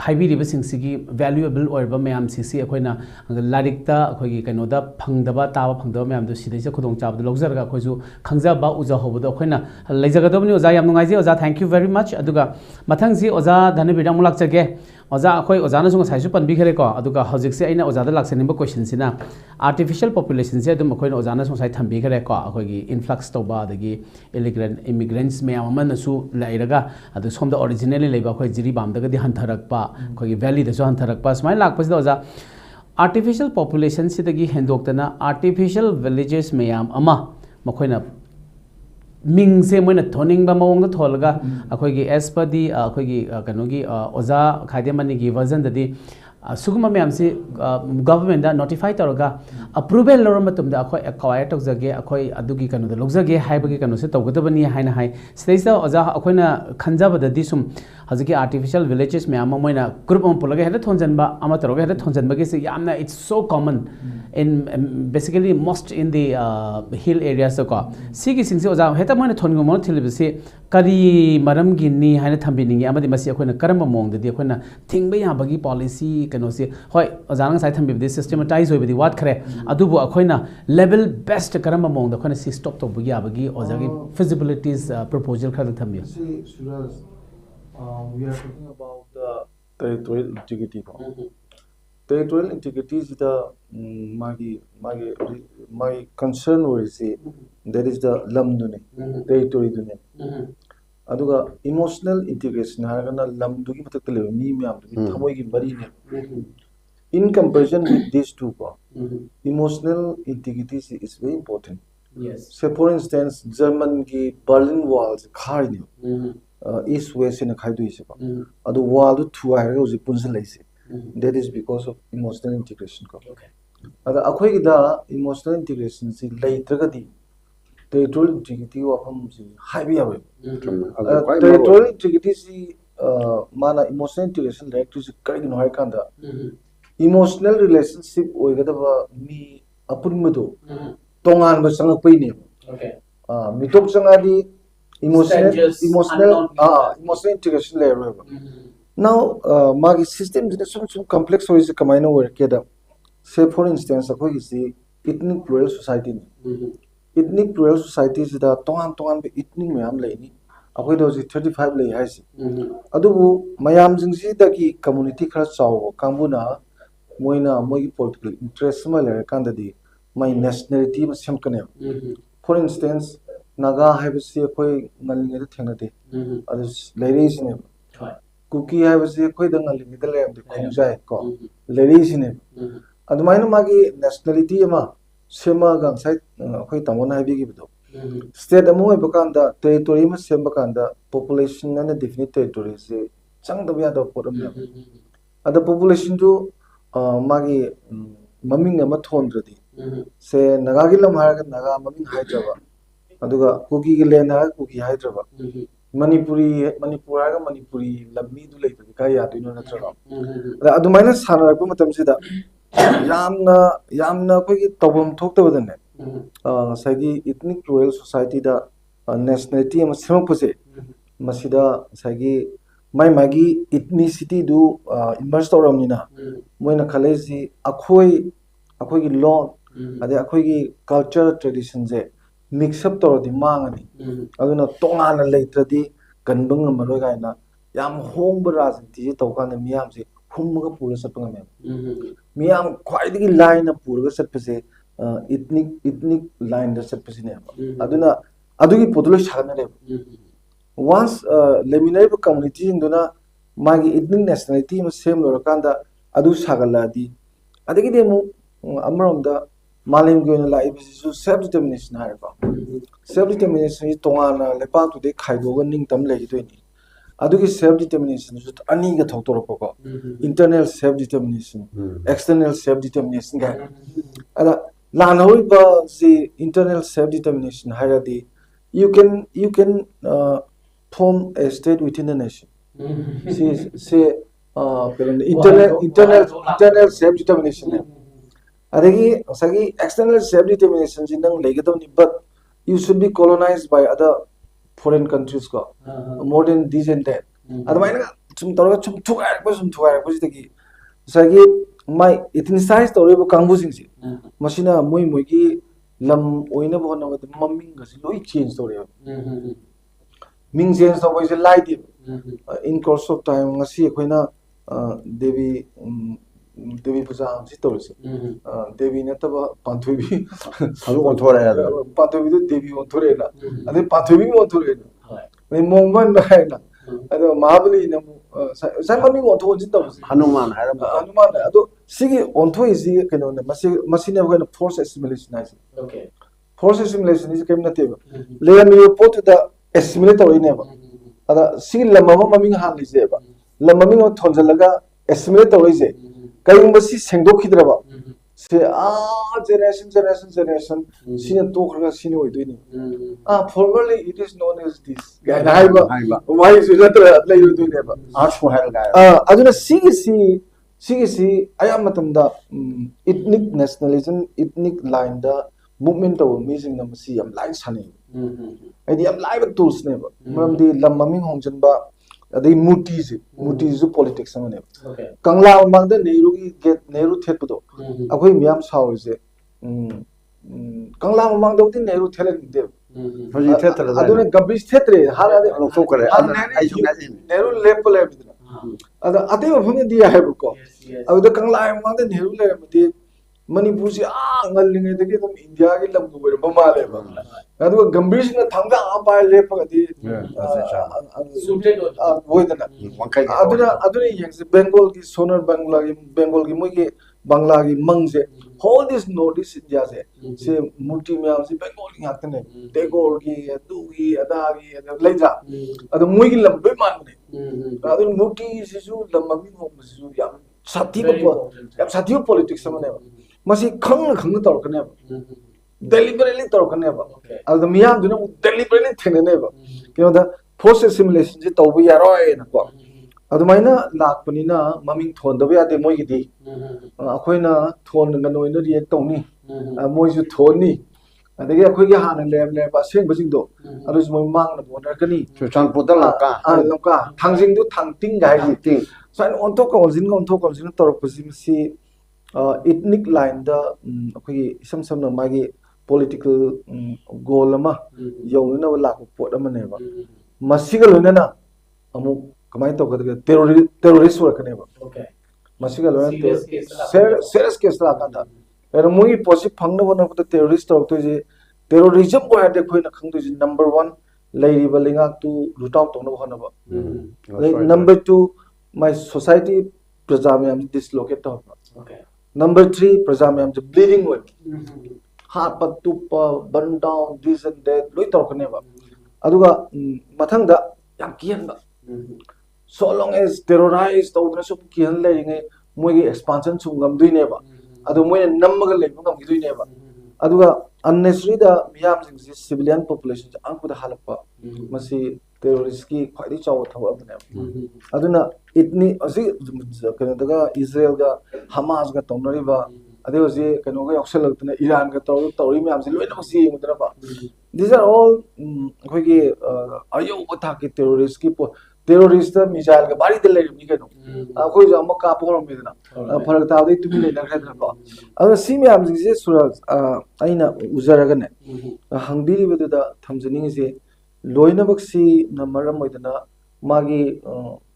haibi riba sing si gi valuable or ba mayam si akhoi na larik ta akhoi gi kaino da phangdaba tawa phangdaba mayam du sidai se khudong chab du logjar ga akhoi su khangja ba uja hobu da akhoi na leijaga dobni oza yam nungai ji oza thank you very much aduga mathang si oza dhanabidang mulak chage oza akhoi oza na sunga saisu panbi khere ko aduga hojik se aina oza da laksenimba question sina artificial population se adum akhoi na oza na sunga sai thambi khere ko akhoi gi influx toba adagi immigrants me amana su lairaga adu somda originally leiba akhoi jiri bam daga di hantharak pa akhoi gi valley da so hantharak pa smai lak pas da oza artificial population se dagi hendoktana artificial villages me am ama makhoi na ming se moina thoning ba mawong da tholga akhoi gi as per di akhoi gi kano gi oza khaide mani gi version da di suguma me am se government da notify toroga approval lor matum da akhoi acquire tok jage akhoi adugi kano da logjage haibagi kano se tawgadabani haina hai steisa oza akhoi na khanjaba da di sum haziki artificial villages me am moina group on pulaga heda thonjanba ama toroga heda thonjanba ge se yamna it's so common in basically most in the hill areas ko sigi singse oza heta moina thongo mo thilibse kari maram gi ni haina thambiningi amadi masi akhoi na karamba mong da di akhoi na thingba ya bagi policy kano se hoi oza nang sai thambi di systematize hoibdi wat khare adubu akhoi na level best karamba mong da khona si stop to bugi abagi oza gi feasibilities proposal khar thambi we are talking about the territorial integrity. Territorial integrity is the my concern is that is the lamdune territory dune. Aduga emotional integration haragana lamdugi matak le ni me am thamoi gi bari ne. In comparison with these two, emotional integrity is very important. Yes. Say for instance, German ki Berlin walls khari ne. East west in a khaidu is adu wall to I was that is because of emotional integration. Okay. Akhoi da emotional integration si later territorial integrity of high away. Territorial integrity si mana emotional integration like to correct no kanda emotional relationship oigadaba mi apurmado tongan ba sangak paine. Okay. Mitok sangadi emotional integration layer. Now, magi system is some complex or is a combined work. Say for instance, a ethnic plural society. Ethnic plural society is the tongan ethnic mayam lady. Akwai those 35 lay has. Adubu mayam zingsi daki community class saw kambuna moina moi political interest malaria candidate my nationality was some for instance, Naga have a sea koi nalingate thingate. Others ladies name. kuki hai basi koi dang ali middle am de khongjai ko leri sine adumaina magi nationality ama sema gang sai koi tamon hai bi gi do state amu bakanda territory ma sem bakanda population and definite territory se chang da ya do poram ya ada population ju magi maming ama thondradi se naga gi lam har naga maming hai jaba aduga kuki gi len ha kuki hai jaba manipur ha manipuri lammi du lei ka ya du no na tra da adumaina sana ko matam sida yamna ko gi tawam thok ta badane sagi ethnic rural society da nationality ama sem pose masida sagi mai magi ethnicity du immerse toramina moina khalesi akhoi gi law ade akhoi gi culture tradition je mix up torodi mangani aduna tongana leitradi kanbang amaroi gaina yam hongba rajniti je tawkana miyam se humga pura satpanga me miyam khwaidigi line pura satpase ethnic line da satpase ne aduna adugi podlo shagana re once leminary community induna magi ethnic nationality ma same lorakanda adu sagaladi adigi demu amaronda malim goina la ibisu self determination hai ba self determination is tongana lepa tu de khaido ga ning tam le gi ni adugi self determination is ani ga thok torok ko internal self determination external self determination ga ada la noi ba si internal self determination hairadi you can form a state within a nation see internal self determination adagi sagi external self determination jinang legadoni but you should be colonized by other foreign countries ko more than this and that adamaina chum toroga chum thugai ko sitagi sagi my ethnicized torebo kangbu singsi masina moi gi lam oina bhona ba maming gasi loi change tore ming change to boise light in course of time ngasi khoina devi puja si torse devi ne taba panthobi halu on thore ya panthobi to devi on thore na ade panthobi on thore na ne mongman na hai na ado mahabali na sai mami on thore jin torse hanuman ado sigi on thore isi keno na masi ne ko force assimilation na okay force assimilation is kem na te le mi pot da assimilate oi ne ba ada sigi lamama mami han li je ba lamami on thonjalaga assimilate oi je kaiyumbasi sengdokhidraba se generation sine tokhrga sine oidoi formerly it is known as this gaiba why is it lay oidoi ne ba artful hal ga aduna sigi ayamatamda ethnic nationalism ethnic line da movement of amazing number si am line sane ai am live tools ne ba maramdi lamaming hongjanba adai muti zu politics samane kangla mangda nehru gi get nehru thetpudo akoi miyam saurse kangla mangda uti nehru thelen de hoji thetra adune gabish thetre hala de lo so kare ai su ngasi nehru lepole bidna ada ate phang dia hai ko adu kangla mangda nehru le mati manipur si ngallinge de ki india gi lam du ber mamale ba adu gambir sing thangga ba lepagadi voidana aduna yengse bengal ki sonar bengal ki mogi bangla ki mangse all this northeast india se multi myam se bengal ki ngakne tegol ki du ki ada ki leja adu mogi lam be man ne adu multi sisu lam mami mo sisu yam sati politics samane masi khang torkane deliberately torkane ba adu miyam duna deliberately thenene ba kino da force assimilation je tawbu yaroi na ko adumaina lakpanina maming thondaba yade moi gidi akoina thon nganoina react tawni moi ju thoni adagi akoi gi hana lem ba seng bajing do adu moi mang na bonar kani chuchan podal loka thangjing du thangting gai gi ting so on to ko jin torok pasi si ethnic line da akoi sam na magi political goal ama yawna wala ko pot amane ba masiga loina amu kamai to ka terrorist work ne ba okay masiga loina serious case la ka da er mui posi phangna bana ko terrorist to je terrorism ko hade khoina khangdu number 1 lay ba linga to root out to no hana ba number 2 my society praja myam dislocate to Okay. number 3 praja myam bleeding with heart pat to burn down this and that loi torkane ba aduga mathang da yam kian ba so long as terrorize tawdna su kian le ngai moi expansion sum gam duine ba adu moi nammaga le gam gi duine ba aduga unnecessary da miyam sing civilian population ang kuda halakpa masi terrorist ki khwadi chaw thawa bane aduna itni asi kana daga Israel ga Hamas ga tonari ba ade osi kano ga yoksel tna Iran ga tori miyam si loina si mudra ba these are all khogi ayo batha ki terrorist ki terrorist missile ga bari de le ni kano khoi ja ma ka por mi dana farak ta de tumi le na khadra ba adu si miyam si sura aina uzara ga ne hangbiri bedu da thamjani se loina baksi na maram moidana magi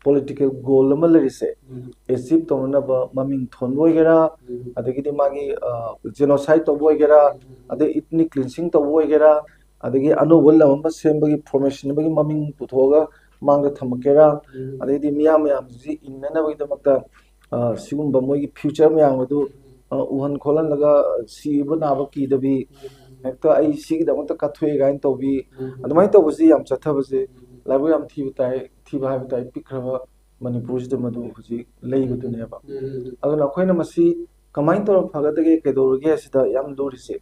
political goal ama lerise achieve tona ba maming thon boigera adagi di magi genocide to boigera ade ethnic cleansing to boigera adagi anu wala amba sembagi formation bagi maming puthoga mangda thamakera adagi di miyam ji inna bagi damakta sigumba moigi future miyam adu uhan kholan laga si bana ba ki dabi ekta ai si damakta kathwe gain to bi adumai to busi yam chathabase labu yam thi ba tai pikraba manipur de madu huji lei budu ne ba aduna khoina masi kamain to phagadage kedorge sida yam lorise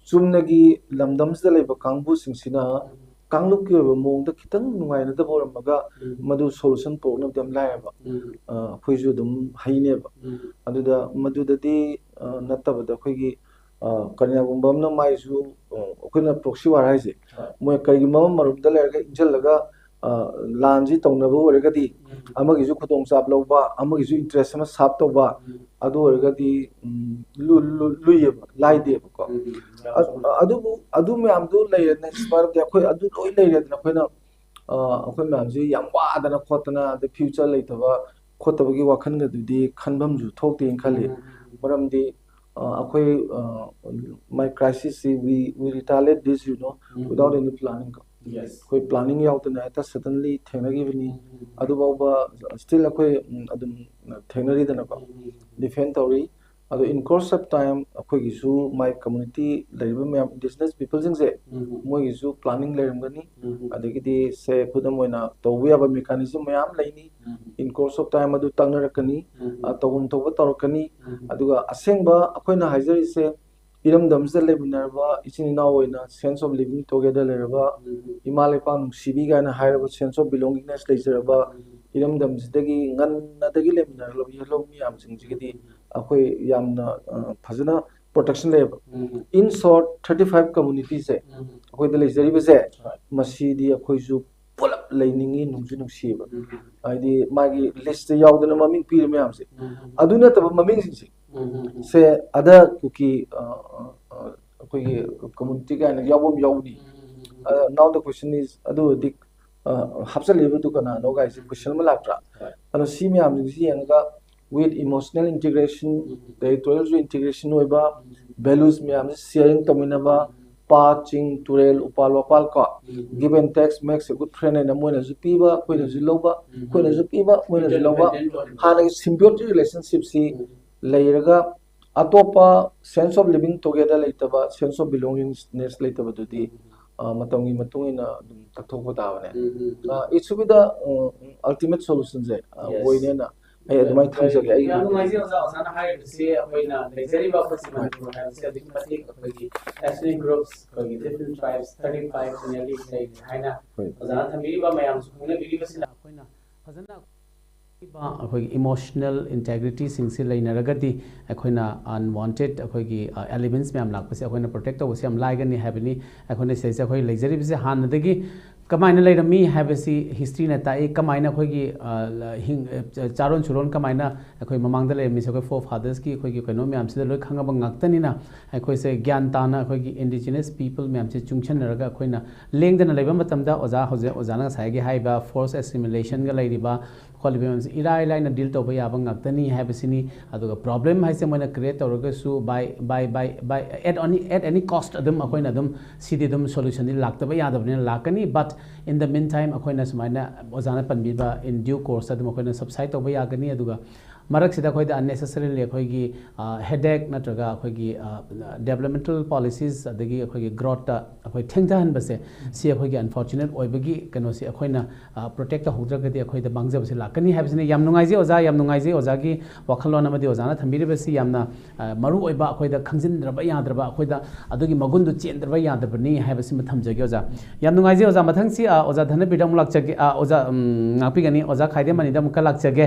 chumnagi lamdams da leiba kangbu singsina kangluk ki mong da kitang nungai na da boramaga madu solution problem dem lai ba khoiju dum haine ba aduda maduda di natabada khoigi Kanyagumba na mai su okuna proxy war haise moi kari mama marum da lerga injal laga lanji tongna bu orega di amagi ju khotong chap loba amagi ju interest ma sap to ba adu orega di luye lai de ko adu me am du lay na spar de khoi adu loi lay re na khoina akhoi me am ji yam wa da na khotna the future lay thaba khotaba gi wakhan ga du di khanbam ju thok te khali maram di my crisis we retaliate this without any planning yes koi planning yaut na ta suddenly thenagi bani adu ba still akoi adum thenari dana ba defend tori adu in course of time akoi gisu my community laiba me indigenous people jing se moi gisu planning lairam gani adigi di se khudam oina tobu aba mechanism mayam laini in course of time adu tangnarakani togum toba torokani aduga asengba akoi na haizari se iram damse lebinarba ichini na oina sense of living together leraba imale pa nungsibi ga na hairaba sense of belongingness leizaraba iram damsidagi ngan na dagi lebinar lo yelo mi am singjigi akoi yamna phajana protection leba in short 35 communities se akoi da leizari ba se masi di akoi ju pulap leiningi nungju nungsiba aidi magi list yaudana maming pir me amse aduna tab maming sinsi se ada kuki koi community ga na yawum yawni now the question is adu dik hapsal lebu tu kana no guys question ma latra ano si me am ji anga with emotional integration territorial integration oiba values me am sharing tominaba Paching, Turel, Upal, Wapal, give and text makes a good friend and a Mona Zupiba, Queen Ziloba, Queen Zupiba, Queen Ziloba, having symbiotic relationships, Layraga, Atopa, sense of living together later, sense of belongingness later to the Matongi Matungina Tatokotavane. It should be the ultimate solution there. Woinena. I admire things again. I am going to hire to say when very well ethnic groups, different tribes, 35 nearly say China. Emotional integrity singsi lainaragadi akhona unwanted akhoi elements me am lakpase akhona protect to se am laigani habini akhona se akhoi leizari bise hanadagi kamaina lairami habasi history na tai kamaina akhoi gi charon churon kamaina akhoi mamangda lairami se akhoi forefathers ki akhoi gi kano me am se loi khangaba ngaktani na akhoi se gyan tana akhoi gi indigenous people me am se chungchan naraga akhoi na lengdana laiba matamda oza hoje ozana sai gi haiba force assimilation ga lairiba ꯈꯣꯠꯂꯤꯕ ꯃꯌꯥꯝꯁꯦ ꯏꯔꯥꯏ ꯂꯥꯏꯅ ꯗꯤꯜ ꯇꯧꯕ ꯌꯥꯕ ꯉꯥꯛꯇꯅꯤ ꯍꯥꯏꯕꯁꯤꯅꯤ ꯑꯗꯨꯒ problem ꯍꯥꯏꯁꯦ ꯃꯣꯏꯅ ꯀ꯭ꯔꯤꯌꯦꯠ ꯇꯧꯔꯒꯁꯨ ꯕꯥꯏ at any cost ꯑꯗꯨꯝ ꯑꯩꯈꯣꯏꯅ ꯑꯗꯨꯝ ꯁꯤꯗꯤ ꯑꯗꯨꯝ ꯁꯣꯂꯨꯁꯟꯗꯤ ꯂꯥꯛꯇꯕ ꯌꯥꯗꯕꯅꯤna lakani but in the meantime ꯑꯩꯈꯣꯏꯅ ꯁꯨꯃꯥꯏꯅ ꯑꯣꯖꯥꯅ ꯄꯟꯕꯤꯕ in due course ꯑꯗꯨꯝ ꯑꯩꯈꯣꯏꯅ subside ꯇꯧꯕ ꯌꯥꯒꯅꯤ ꯑꯗꯨꯒ ꯃꯔꯛꯁꯤꯗ ꯑꯩꯈꯣꯏꯗ unnecessarily ꯑꯩꯈꯣꯏꯒꯤ headache ꯅꯠꯇ꯭ꯔꯒ ꯑꯩꯈꯣꯏꯒꯤ developmental policies ꯑꯗꯒꯤ ꯑꯩꯈꯣꯏꯒꯤ growthꯇ ꯑꯩꯈꯣꯏ ꯊꯦꯡꯊꯍꯟꯕꯁꯦ ꯁꯤ ꯑꯩꯈꯣꯏꯒꯤ unfortunate ꯑꯣꯏꯕꯒꯤ ꯀꯩꯅꯣꯁꯤ ꯑꯩꯈꯣꯏꯅ protect ꯇꯧꯍꯧꯗ꯭ꯔꯒꯗꯤ ꯑꯩꯈꯣꯏꯗ ꯃꯥꯡꯖꯕꯁꯤ ꯂꯥꯛꯀꯅꯤ ꯍꯥꯏꯕꯁꯤꯅꯤ ꯌꯥꯝ ꯅꯨꯡꯉꯥꯏꯖꯩ ꯑꯣꯖꯥ ꯌꯥꯝ ꯅꯨꯡꯉꯥꯏꯖꯩ ꯑꯣꯖꯥꯒꯤ ꯋꯥꯈꯜꯂꯣꯟ ꯑꯃꯗꯤ ꯑꯣꯖꯥꯅ ꯊꯝꯕꯤꯔꯤꯕꯁꯤ ꯌꯥꯝꯅ ꯃꯔꯨ ꯑꯣꯏꯕ ꯑꯩꯈꯣꯏꯗ ꯈꯪꯖꯤꯟꯗ꯭ꯔꯕ ꯌꯥꯗ꯭ꯔꯕ ꯑꯩꯈꯣꯏꯗ ꯑꯗꯨꯒꯤ ꯃꯒꯨꯟꯗꯨ ꯆꯦꯟꯗ꯭ꯔꯕ ꯌꯥꯗꯕꯅꯤ ꯍꯥꯏꯕꯁꯤꯃ ꯊꯝꯖꯒꯦ ꯑꯣꯖꯥ ꯌꯥꯝ ꯅꯨꯡꯉꯥꯏꯖꯩ ꯑꯣꯖꯥ ꯃꯊꯪꯁꯤ ꯑꯣꯖꯥ ꯙꯅꯕꯤꯔꯗ ꯑꯃꯨꯛ ꯂꯥꯛꯆꯒꯦ ꯑꯣꯖꯥ ꯉꯥꯛꯄꯤꯒꯅꯤ ꯑꯣꯖꯥ ꯈꯥꯏꯗꯦꯃꯅꯤꯗ ꯑꯃꯨꯛꯀ ꯂꯥꯛꯆꯒꯦ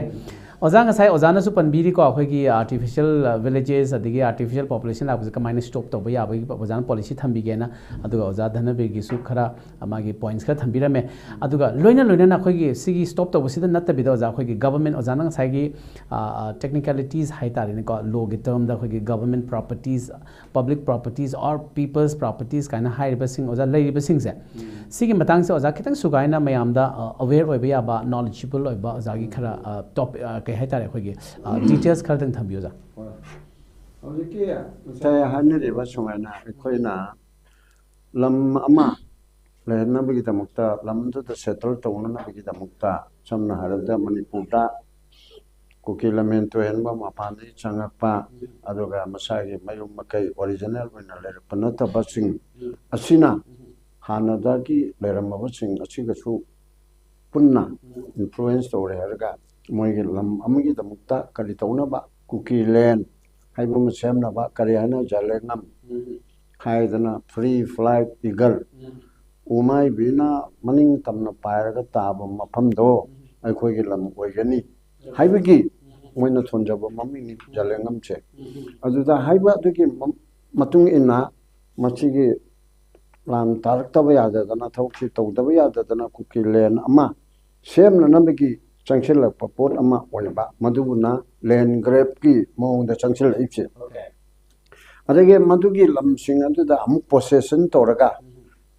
ꯑꯣꯖꯥ ꯉꯁꯥꯏ ꯑꯣꯖꯥꯅꯁꯨ ꯄꯟꯕꯤꯔꯤꯀꯣ ꯑꯩꯈꯣꯏꯒꯤ artificial villages ꯑꯗꯒꯤ artificial population ꯂꯥꯛꯄꯁꯦ ꯀꯃꯥꯏꯅ ꯁ꯭ꯇꯣꯞ ꯇꯧꯕ ꯌꯥꯕꯒꯤ ꯑꯣꯖꯥꯅ ꯄꯣꯂꯤꯁꯤ ꯊꯝꯕꯤꯒꯦꯅ ꯑꯗꯨꯒ ꯑꯣꯖꯥ ꯙꯅꯕꯤꯔꯒꯤꯁꯨ ꯈꯔ ꯃꯥꯒꯤ ꯄꯣꯏꯟꯠꯁ ꯈꯔ ꯊꯝꯕꯤꯔꯝꯃꯦ ꯑꯗꯨꯒ ꯂꯣꯏꯅꯅ ꯑꯩꯈꯣꯏꯒꯤ ꯁꯤꯒꯤ ꯁ꯭ꯇꯣꯞ ꯇꯧꯕꯁꯤꯗ ꯅꯠꯇꯕꯤꯗ ꯑꯣꯖꯥ ꯑꯩꯈꯣꯏꯒꯤ ꯒꯚꯔꯟꯃꯦꯟꯠ ꯑꯣꯖꯥꯅ ꯉꯁꯥꯏꯒꯤ ꯇꯦꯛꯅꯤꯀꯦꯂꯤꯇꯤꯁ ꯍꯥꯏꯇꯥꯔꯦꯅꯦꯀꯣ ꯂꯣꯒꯤ ꯇꯔꯝꯗ ꯑꯩꯈꯣꯏꯒꯤ government properties public properties or people's properties ꯀꯥꯏꯅ ꯍꯥꯏꯔꯤꯕꯁꯤꯡ ꯑꯣꯖꯥ ꯂꯩꯔꯤꯕꯁꯤꯡꯁꯦ ꯁꯤꯒꯤ ꯃꯇꯥꯡꯁꯦ ꯑꯣꯖꯥ ꯈꯤꯇꯪ ꯁꯨꯒꯥꯏꯅ ꯃꯌꯥꯝꯗ ꯑꯋꯦꯌꯔ ꯑꯣꯏꯕ ꯌꯥꯕ ꯅꯣꯂꯦꯖꯦꯕꯜ ꯑꯣꯏꯕ ꯑꯣꯖꯥꯒꯤ ꯈꯔ ꯀꯩ ꯍꯥꯏꯇꯥꯔꯦ ꯑꯩꯈꯣꯏꯒꯤ ꯗꯤꯇꯦꯜꯁ ꯈꯔꯗꯪ ꯊꯝꯕꯤꯌꯨ ꯑꯣꯖꯥ ꯍꯧꯖꯤꯛꯀꯤ ꯉꯁꯥꯏ ꯍꯥꯏꯅꯔꯤꯕ ꯁꯨꯃꯥꯏꯅ ꯑꯩꯈꯣꯏꯅ ꯂꯝ ꯑꯃ ꯂꯩꯍꯟꯅꯕꯒꯤꯗꯃꯛꯇ ꯂꯝꯗꯨꯗ ꯁꯦꯇꯜ ꯇꯧꯅꯅꯕꯒꯤꯗꯃꯛꯇ ꯁꯝꯅ ꯍꯥꯏꯔꯕꯗ ꯃꯅꯤꯄꯨꯔꯗ ꯀꯨꯀꯤ ꯂꯝꯃꯦꯟ ꯇꯣꯏꯍꯟꯕ ꯃꯄꯥꯟꯗꯒꯤ ꯆꯪꯉꯛꯄ ꯑꯗꯨꯒ ꯃꯁꯥꯒꯤ ꯃꯌꯨꯝ ꯃꯀꯩ ꯑꯣꯔꯤꯖꯤꯅꯦꯜ ꯑꯣꯏꯅ ꯂꯩꯔꯛꯄ ꯅꯠꯇꯕꯁꯤꯡ ꯑꯁꯤꯅ ꯍꯥꯟꯅꯗꯒꯤ ꯂꯩꯔꯝꯃꯕꯁꯤꯡ ꯑꯁꯤꯒꯁꯨ ꯄꯨꯟꯅ ꯏꯟꯐ꯭ꯂꯨꯌꯦꯟꯁ ꯇꯧꯔꯦ ꯍꯥꯏꯔꯒ ꯃꯣꯏꯒꯤ ꯂꯝ ꯑꯃꯒꯤꯗꯃꯛꯇ ꯀꯔꯤ ꯇꯧꯅꯕ ꯀꯨꯀꯤ ꯂꯦꯟ ꯍꯥꯏꯕ ꯑꯃ ꯁꯦꯝꯅꯕ ꯀꯔꯤ ꯍꯥꯏꯅ ꯖꯂꯦꯉꯝ ꯍꯥꯏꯗꯅ ꯐ꯭ꯔꯤ ꯐ꯭ꯂꯥꯏꯠ ꯏꯒꯜ ꯎꯃꯥꯏꯕꯤꯅ ꯃꯅꯤꯡ ꯇꯝꯅ ꯄꯥꯏꯔꯒ ꯇꯥꯕ ꯃꯐꯝꯗꯣ ꯑꯩꯈꯣꯏꯒꯤ ꯂꯝ ꯑꯣꯏꯒꯅꯤ ꯍꯥꯏꯕꯒꯤ ꯃꯣꯏꯅ ꯊꯣꯟꯖꯕ ꯃꯃꯤꯡꯅꯤ ꯖꯂꯦꯉꯝꯁꯦ ꯑꯗꯨꯗ ꯍꯥꯏꯕ ꯑꯗꯨꯒꯤ ꯃꯇꯨꯡ ꯏꯟꯅ ꯃꯁꯤꯒꯤ ꯂꯥꯟ ꯇꯥꯔꯛꯇꯕ ꯌꯥꯗꯗꯅ ꯊꯕꯛꯁꯤ ꯇꯧꯗꯕ ꯌꯥꯗꯗꯅ ꯀꯨꯀꯤ ꯂꯦꯟ ꯑꯃ ꯁꯦꯝꯅꯅꯕꯒꯤ ꯆꯪꯁꯤꯜꯂꯛꯄ ꯄꯣꯠ ꯑꯃ ꯑꯣꯏꯕ ꯃꯗꯨꯕꯨꯅ ꯂꯦꯟ ꯒ꯭ꯔꯦꯞꯀꯤ ꯃꯑꯣꯡꯗ ꯆꯪꯁꯤꯜꯂꯛꯏꯕꯁꯦ ꯑꯗꯒꯤ ꯃꯗꯨꯒꯤ ꯂꯝꯁꯤꯡ ꯑꯗꯨꯗ ꯑꯃꯨꯛ ꯄꯣꯁꯦꯁꯟ ꯇꯧꯔꯒ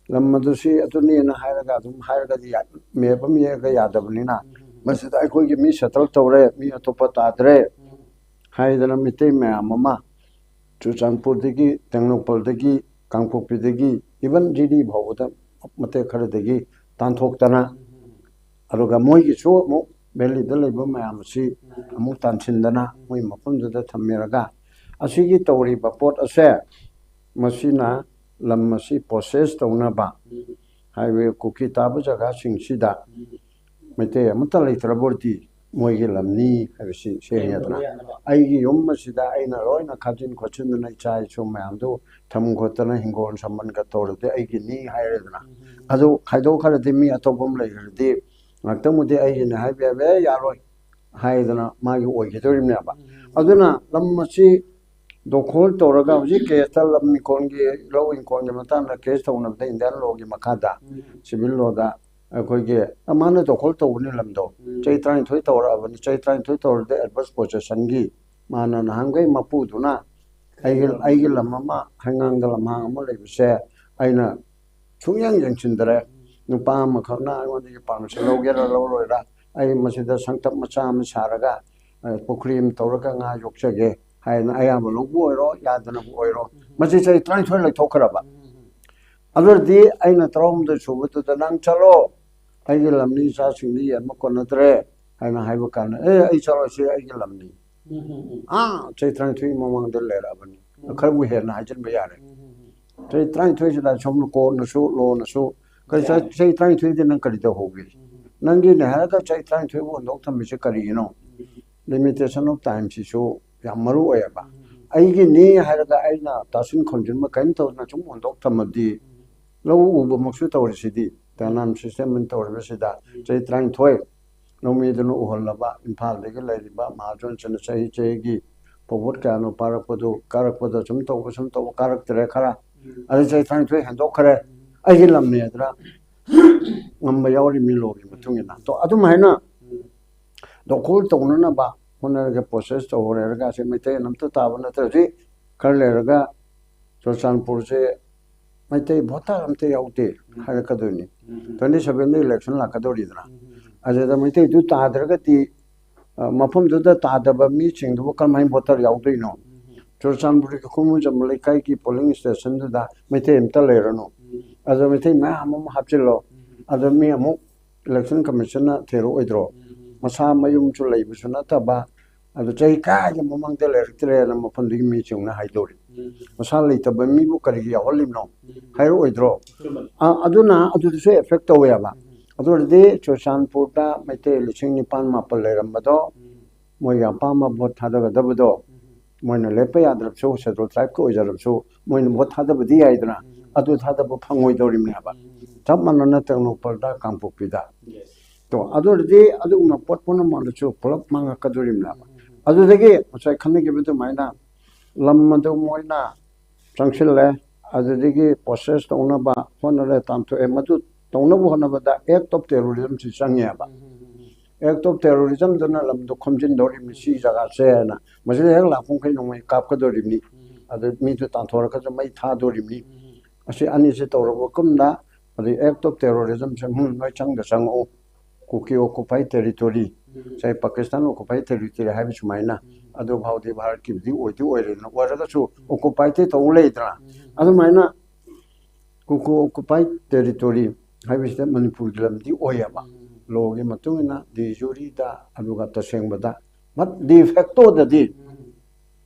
ꯂꯝ ꯑꯗꯨꯁꯤ ꯑꯗꯨꯅꯦꯅ ꯍꯥꯏꯔꯒ ꯑꯗꯨꯝ ꯍꯥꯏꯔꯒꯗꯤ ꯃꯦꯞ ꯑꯃ ꯌꯦꯛꯑꯒ ꯌꯥꯗꯕꯅꯤꯅ ꯃꯁꯤꯗ ꯑꯩꯈꯣꯏꯒꯤ ꯃꯤ ꯁꯦꯇꯜ ꯇꯧꯔꯦ ꯃꯤ ꯑꯇꯣꯞꯄ ꯇꯥꯗ꯭ꯔꯦ ꯍꯥꯏꯗꯅ ꯃꯤꯇꯩ ꯃꯌꯥꯝ ꯑꯃ ꯆꯨꯔꯆꯥꯟꯄꯨꯔꯗꯒꯤ ꯇꯦꯡꯅꯧꯄꯜꯗꯒꯤ ꯀꯥꯡꯄꯣꯛꯄꯤꯗꯒꯤ ꯏꯚꯟ ꯖꯤꯔꯤ ꯐꯥꯎꯕꯗ ꯃꯇꯦꯛ ꯈꯔꯗꯒꯤ ꯇꯥꯟꯊꯣꯛꯇꯅ ꯑꯗꯨꯒ ꯃꯣꯏꯒꯤꯁꯨ ꯑꯃꯨꯛ ꯚꯦꯂꯤꯗ ꯂꯩꯕ ꯃꯌꯥꯝ ꯑꯁꯤ ꯑꯃꯨꯛ ꯇꯥꯟꯁꯤꯟꯗꯅ ꯃꯣꯏ ꯃꯐꯝꯗꯨꯗ ꯊꯝꯃꯤꯔꯒ ꯑꯁꯤꯒꯤ ꯇꯧꯔꯤꯕ ꯄꯣꯠ ꯑꯁꯦ ꯃꯁꯤꯅ ꯂꯝ ꯑꯁꯤ ꯄ꯭ꯔꯣꯁꯦꯁ ꯇꯧꯅꯕ ꯍꯥꯏꯕꯗꯤ ꯀꯨꯀꯤ ꯇꯥꯕ ꯖꯒꯥꯁꯤꯡꯁꯤꯗ ꯃꯩꯇꯩ ꯑꯃꯠꯇ ꯂꯩꯇ꯭ꯔꯕꯗꯤ ꯃꯣꯏꯒꯤ ꯂꯝꯅꯤ ꯍꯥꯏꯕꯁꯤ ꯁꯦꯡꯉꯦꯗꯅ ꯑꯩꯒꯤ ꯌꯨꯝ ꯑꯁꯤꯗ ꯑꯩꯅ ꯂꯣꯏꯅ ꯈꯥꯖꯤꯟ ꯈꯣꯠꯆꯤꯟꯗꯅ ꯏꯆꯥ ꯏꯁꯨ ꯃꯌꯥꯝꯗꯨ ꯊꯝ ꯈꯣꯠꯇꯅ ꯍꯤꯡꯒꯣꯜ ꯁꯝꯕꯟꯒ ꯇꯧꯔꯗꯤ ꯑꯩꯒꯤꯅꯤ ꯍꯥꯏꯔꯦꯗꯅ ꯑꯗꯨ ꯈꯥꯏꯗꯣꯛꯈ꯭ꯔꯗꯤ ꯃꯤ ꯑꯇꯣꯞꯄ ꯑꯃ ꯂꯩꯈ꯭ꯔꯗꯤ ꯉꯥꯛꯇꯪꯕꯨꯗꯤ ꯑꯩꯒꯤꯅꯤ ꯍꯥꯏꯕ ꯌꯥꯕ ꯌꯥꯔꯣꯏ ꯍꯥꯏꯗꯅ ꯃꯥꯒꯤ ꯑꯣꯏꯒꯗꯧꯔꯤꯕꯅꯦꯕ ꯑꯗꯨꯅ ꯂꯝ ꯑꯁꯤ ꯗꯣꯈꯣꯜ ꯇꯧꯔꯒ ꯍꯧꯖꯤꯛ ꯀꯦꯁꯇ ꯂꯝ ꯏꯪꯈꯣꯜꯒꯤ ꯂꯧ ꯏꯪꯈꯣꯜꯒꯤ ꯃꯇꯥꯡꯗ ꯀꯦꯁ ꯇꯧꯅꯕꯗ ꯏꯟꯗꯤꯌꯥꯟ ꯂꯣꯒꯤ ꯃꯈꯥꯗ ꯁꯤꯚꯤꯜ ꯂꯣꯗ ꯑꯩꯈꯣꯏꯒꯤ ꯃꯥꯅ ꯗꯣꯈꯣꯜ ꯇꯧꯕꯅꯤ ꯂꯝꯗꯣ ꯆꯍꯤ 19 ꯇꯧꯔꯛꯑꯕꯅꯤ ꯆꯍꯤ 19 ꯇꯧꯔꯗꯤ ꯑꯦꯗꯚꯔꯁ ꯄꯣꯖꯦꯁꯟꯒꯤ ꯃꯥꯅ ꯅꯍꯥꯟꯈꯩ ꯃꯄꯨꯗꯨꯅ ꯑꯩꯒꯤ ꯂꯝ ꯑꯃ ꯍꯩꯉꯥꯡꯗ ꯂꯝꯍꯥꯡ ꯑꯃ ꯂꯩꯕꯁꯦ ꯑꯩꯅ ꯁꯨꯡꯌꯦꯡ ꯌꯦꯡꯁꯤꯟꯗ꯭ꯔꯦ ꯅꯨꯄꯥ ꯑꯃꯈꯛꯅ ꯑꯩꯉꯣꯟꯗꯒꯤ ꯄꯥꯔꯃꯤꯁꯟ ꯂꯧꯒꯦꯔꯥ ꯂꯧꯔꯣꯏꯔꯥ ꯑꯩ ꯃꯁꯤꯗ ꯁꯪꯇꯞ ꯃꯆꯥ ꯑꯃ ꯁꯥꯔꯒ ꯄꯨꯈ꯭ꯔꯤ ꯑꯃ ꯇꯧꯔꯒ ꯉꯥ ꯌꯣꯛꯆꯒꯦ ꯍꯥꯏꯗꯅ ꯑꯌꯥꯝꯕ ꯂꯧꯕ ꯑꯣꯏꯔꯣ ꯌꯥꯗꯅꯕꯨ ꯑꯣꯏꯔꯣ ꯃꯁꯤ ꯆꯍꯤ 19 ꯂꯩꯊꯣꯛꯈ꯭ꯔꯕ ꯑꯗꯨꯗꯤ ꯑꯩꯅ 19 ꯁꯨꯕꯗꯨꯗ ꯅꯪ ꯆꯠꯂꯣ ꯑꯩꯒꯤ ꯂꯝꯅꯤ ꯏꯆꯥꯁꯤꯡꯗꯤ ꯌꯦꯟꯕ ꯀꯣꯟꯅꯗ꯭ꯔꯦ ꯍꯥꯏꯅ ꯍꯥꯏꯕ ꯀꯥꯟꯗ ꯑꯩ ꯆꯠꯂꯣꯁꯤ ꯑꯩꯒꯤ ꯂꯝꯅꯤ ꯆꯍꯤ 19 ꯃꯃꯥꯡꯗ ꯂꯩꯔꯛꯑꯕꯅꯤ ꯈꯔꯕꯨ ꯍꯦꯟꯅ ꯍꯥꯏꯖꯤꯟꯕ ꯌꯥꯔꯦ ꯆꯍꯤ 19 ꯁꯣꯝꯅ ꯀꯣꯔꯠꯅꯁꯨ ꯂꯣꯅꯁꯨ ꯆꯍꯤ 19 ꯅꯪ ꯀꯔꯤ ꯇꯧꯍꯧꯒꯦ ꯅꯪꯒꯤꯅꯦ ꯍꯥꯏꯔꯒ ꯆꯍꯤ 19 ꯍꯨꯟꯗꯣꯛ ꯊꯝꯃꯤꯁꯦ ꯀꯔꯤꯒꯤꯅꯣ ꯂꯤꯃꯤꯇꯦꯁꯟ ꯑꯣꯐ ꯇꯥꯏꯝꯁꯤꯁꯨ ꯌꯥꯝ ꯃꯔꯨ ꯑꯣꯏꯌꯦꯕ ꯑꯩꯒꯤꯅꯤ ꯍꯥꯏꯔꯒ ꯑꯩꯅ ꯇꯥꯁꯤꯟ ꯈꯣꯝꯖꯤꯟꯕ ꯀꯔꯤꯝ ꯇꯧꯗꯅ ꯁꯨꯝ ꯍꯨꯟꯗꯣꯛ ꯊꯝꯃꯗꯤ ꯂꯧ ꯎꯕꯃꯛꯁꯨ ꯇꯧꯔꯤꯁꯤꯗꯤ ꯇꯦꯅꯥꯟ ꯁꯤꯁꯇꯦꯝ ꯇꯧꯔꯤꯕꯁꯤꯗ ꯆꯍꯤ 19 ꯂꯧꯃꯤꯗꯨꯅ ꯎꯍꯜꯂꯕ ꯏꯝꯐꯥꯜꯗꯒꯤ ꯂꯩꯔꯤꯕ ꯃꯍꯥꯖꯣꯟꯁꯤꯅ ꯆꯍꯤꯒꯤ ꯄꯣꯠ ꯀꯌꯥꯅꯣ ꯀꯥꯔꯛꯄꯗ ꯁꯨꯝ ꯇꯧꯕ ꯀꯥꯔꯛꯇ꯭ꯔꯦ ꯈꯔ ꯑꯗꯨ ꯆꯍꯤ 19 ꯍꯦꯟꯗꯣꯛꯈ꯭ꯔꯦ ꯑꯩꯒꯤ ꯂꯝꯅꯤ ꯑꯗꯨꯅ ꯉꯝꯕ ꯌꯥꯎꯔꯤ ꯃꯤ ꯂꯣꯒꯤ ꯃꯇꯨꯡ ꯏꯟꯅ ꯑꯗꯨꯝꯍꯥꯏꯅ ꯗꯣꯈꯣꯜ ꯇꯧꯅꯅꯕ ꯍꯣꯠꯅꯔꯒ ꯄ꯭ꯔꯣꯁꯦꯁ ꯇꯧꯍꯧꯔꯦꯔꯒ ꯑꯁꯤ ꯃꯩꯇꯩ ꯑꯃꯇ ꯇꯥꯕ ꯅꯠꯇ꯭ꯔꯗꯤ ꯈꯔ ꯂꯩꯔꯒ ꯆꯨꯔꯆꯥꯟꯄꯨꯔꯁꯦ ꯃꯩꯇꯩ ꯚꯣꯇꯔ ꯑꯝꯇ ꯌꯥꯎꯗꯦ ꯍꯥꯏꯔꯛꯀꯗꯣꯏꯅꯤ 27ꯗ ꯏꯂꯦꯛꯁꯟ ꯂꯥꯛꯀꯗꯧꯔꯤꯗꯅ ꯑꯗꯨꯗ ꯃꯩꯇꯩꯗꯨ ꯇꯥꯗ꯭ꯔꯒꯗꯤ ꯃꯐꯝꯗꯨꯗ ꯇꯥꯗꯕ ꯃꯤꯁꯤꯡꯗꯨꯕꯨ ꯀꯔꯝꯍꯥꯏꯅ ꯚꯣꯇꯔ ꯌꯥꯎꯗꯣꯏꯅꯣ ꯆꯨꯔꯆꯥꯟꯄꯨꯔꯒꯤ ꯈꯨꯃꯨꯖꯝ ꯂꯩꯀꯥꯏꯒꯤ ꯄꯣꯂꯤꯡ ꯁ꯭ꯇꯦꯁꯟꯗꯨꯗ ꯃꯩꯇꯩ ꯑꯃꯇ ꯂꯩꯔꯅꯨ ꯑꯗꯣ ꯃꯩꯇꯩ ꯃꯌꯥꯝ ꯑꯃ ꯍꯥꯞꯆꯤꯜꯂꯣ ꯑꯗꯣ ꯃꯤ ꯑꯃꯨꯛ ꯏꯂꯦꯛꯁꯟ ꯀꯃꯤꯁꯟꯅ ꯊꯤꯔꯛꯑꯣꯏꯗ꯭ꯔꯣ ꯃꯁꯥ ꯃꯌꯨꯝꯁꯨ ꯂꯩꯕꯁꯨ ꯅꯠꯇꯕ ꯑꯗꯨ ꯆꯍꯤ ꯀꯌꯥꯒꯤ ꯃꯃꯥꯡꯗ ꯂꯩꯔꯛꯇ꯭ꯔꯦꯅ ꯃꯐꯝꯗꯨꯒꯤ ꯃꯤꯁꯤꯡꯅ ꯍꯥꯏꯗꯣꯔꯤ ꯃꯁꯥ ꯂꯩꯇꯕ ꯃꯤꯕꯨ ꯀꯔꯤꯒꯤ ꯌꯥꯎꯍꯜꯂꯤꯕꯅꯣ ꯍꯥꯏꯔꯛꯑꯣꯏꯗ꯭ꯔꯣ ꯑꯗꯨꯅ ꯑꯗꯨꯗꯁꯨ ꯑꯦꯐꯦꯛ ꯇꯧꯋꯦꯕ ꯑꯗꯨ ꯑꯣꯏꯔꯗꯤ ꯆꯨꯔꯆꯥꯟꯄꯨꯔꯗ ꯃꯩꯇꯩ 9,900 ꯂꯩꯔꯝꯕꯗꯣ ꯃꯣꯏꯒꯤ ꯑꯄꯥꯝꯕ ꯚꯣꯠ ꯊꯥꯗꯒꯗꯕꯗꯣ ꯃꯣꯏꯅ ꯂꯦꯞꯄ ꯌꯥꯗ꯭ꯔꯕꯁꯨ ꯁꯦꯗꯨꯜ ꯇ꯭ꯔꯥꯏꯕꯀꯤ ꯑꯣꯏꯖꯔꯕꯁꯨ ꯃꯣꯏꯅ ꯚꯣꯠ ꯊꯥꯗꯕꯗꯤ ꯌꯥꯏꯗꯅ ꯑꯗꯨ ꯊꯥꯗꯕ ꯐꯪꯉꯣꯏꯗꯧꯔꯤꯕꯅꯦꯕ ꯆꯞ ꯃꯥꯟꯅꯅ ꯇꯦꯡꯅꯧꯄꯜꯗ ꯀꯥꯡꯄꯣꯛꯄꯤꯗ ꯇꯣ ꯑꯗꯨ ꯑꯣꯏꯔꯗꯤ ꯑꯗꯨꯒꯨꯝꯕ ꯄꯣꯠ ꯄꯨꯝꯅꯃꯛꯇꯁꯨ ꯄꯨꯂꯞ ꯃꯥꯡꯉꯛꯀꯗꯣꯔꯤꯕꯅꯦꯕ ꯑꯗꯨꯗꯒꯤ ꯉꯁꯥꯏ ꯈꯟꯅꯈꯤꯕ ꯑꯗꯨꯃꯥꯏꯅ ꯂꯝ ꯑꯗꯨ ꯃꯣꯏꯅ ꯆꯪꯁꯤꯜꯂꯦ ꯑꯗꯨꯗꯒꯤ ꯄ꯭ꯔꯣꯁꯦꯁ ꯇꯧꯅꯕ ꯍꯣꯠꯅꯔꯦ ꯇꯥꯟꯊꯣꯛꯑꯦ ꯃꯗꯨ ꯇꯧꯅꯕ ꯍꯣꯠꯅꯕꯗ ꯑꯦꯛट ऑफ ꯇꯦꯔꯣरिꯖꯝꯁꯤ ꯆꯪꯉꯦꯕ ꯑꯦꯛट ऑफ ꯇꯦꯔꯣरिꯖꯝꯗꯨꯅ ꯂꯝꯗꯣ ꯈꯣꯝꯖꯤꯟꯗꯧꯔꯤꯕꯅꯤ ꯁꯤ ꯖꯒꯥꯁꯦꯅ ꯃꯁꯤꯗ ꯍꯦꯛ ꯂꯥꯛꯄꯈꯩ ꯅꯣꯡꯃꯩ ꯀꯥꯞꯀꯗꯧꯔꯤꯕꯅꯤ ꯑꯗꯨ ꯃꯤꯗꯨ ꯇꯥꯟꯊꯣꯔꯛꯀꯗ ꯃꯩ ꯊꯥꯗꯣꯔꯤꯕꯅꯤ ꯑꯁꯤ ꯑꯅꯤꯁꯤ ꯇꯧꯔꯕ ꯃꯇꯨꯡꯗ ꯑꯗꯩ ꯑꯦꯛट ऑफ ꯇꯦꯔꯣरिꯖꯝꯁꯦ ꯅꯣꯏ ꯆꯪꯉꯛꯎ कुकी ऑक्युपाइड टेरिटोरी चाहे पाकिस्तान ऑक्युपाइड टेरिटोरी है सुमाइना अदो भावदे भारत की भी ओइदि ओइरेन ओरगसु ऑक्युपाइड ते तौ लेद्रा अदुमाइना कुकु ऑक्युपाइड टेरिटोरी है मणिपुर लमदि ओयबा लोगे मतुंगना दि जुरीदा अदुगा तसेंगबदा बट दि फैक्टो ददि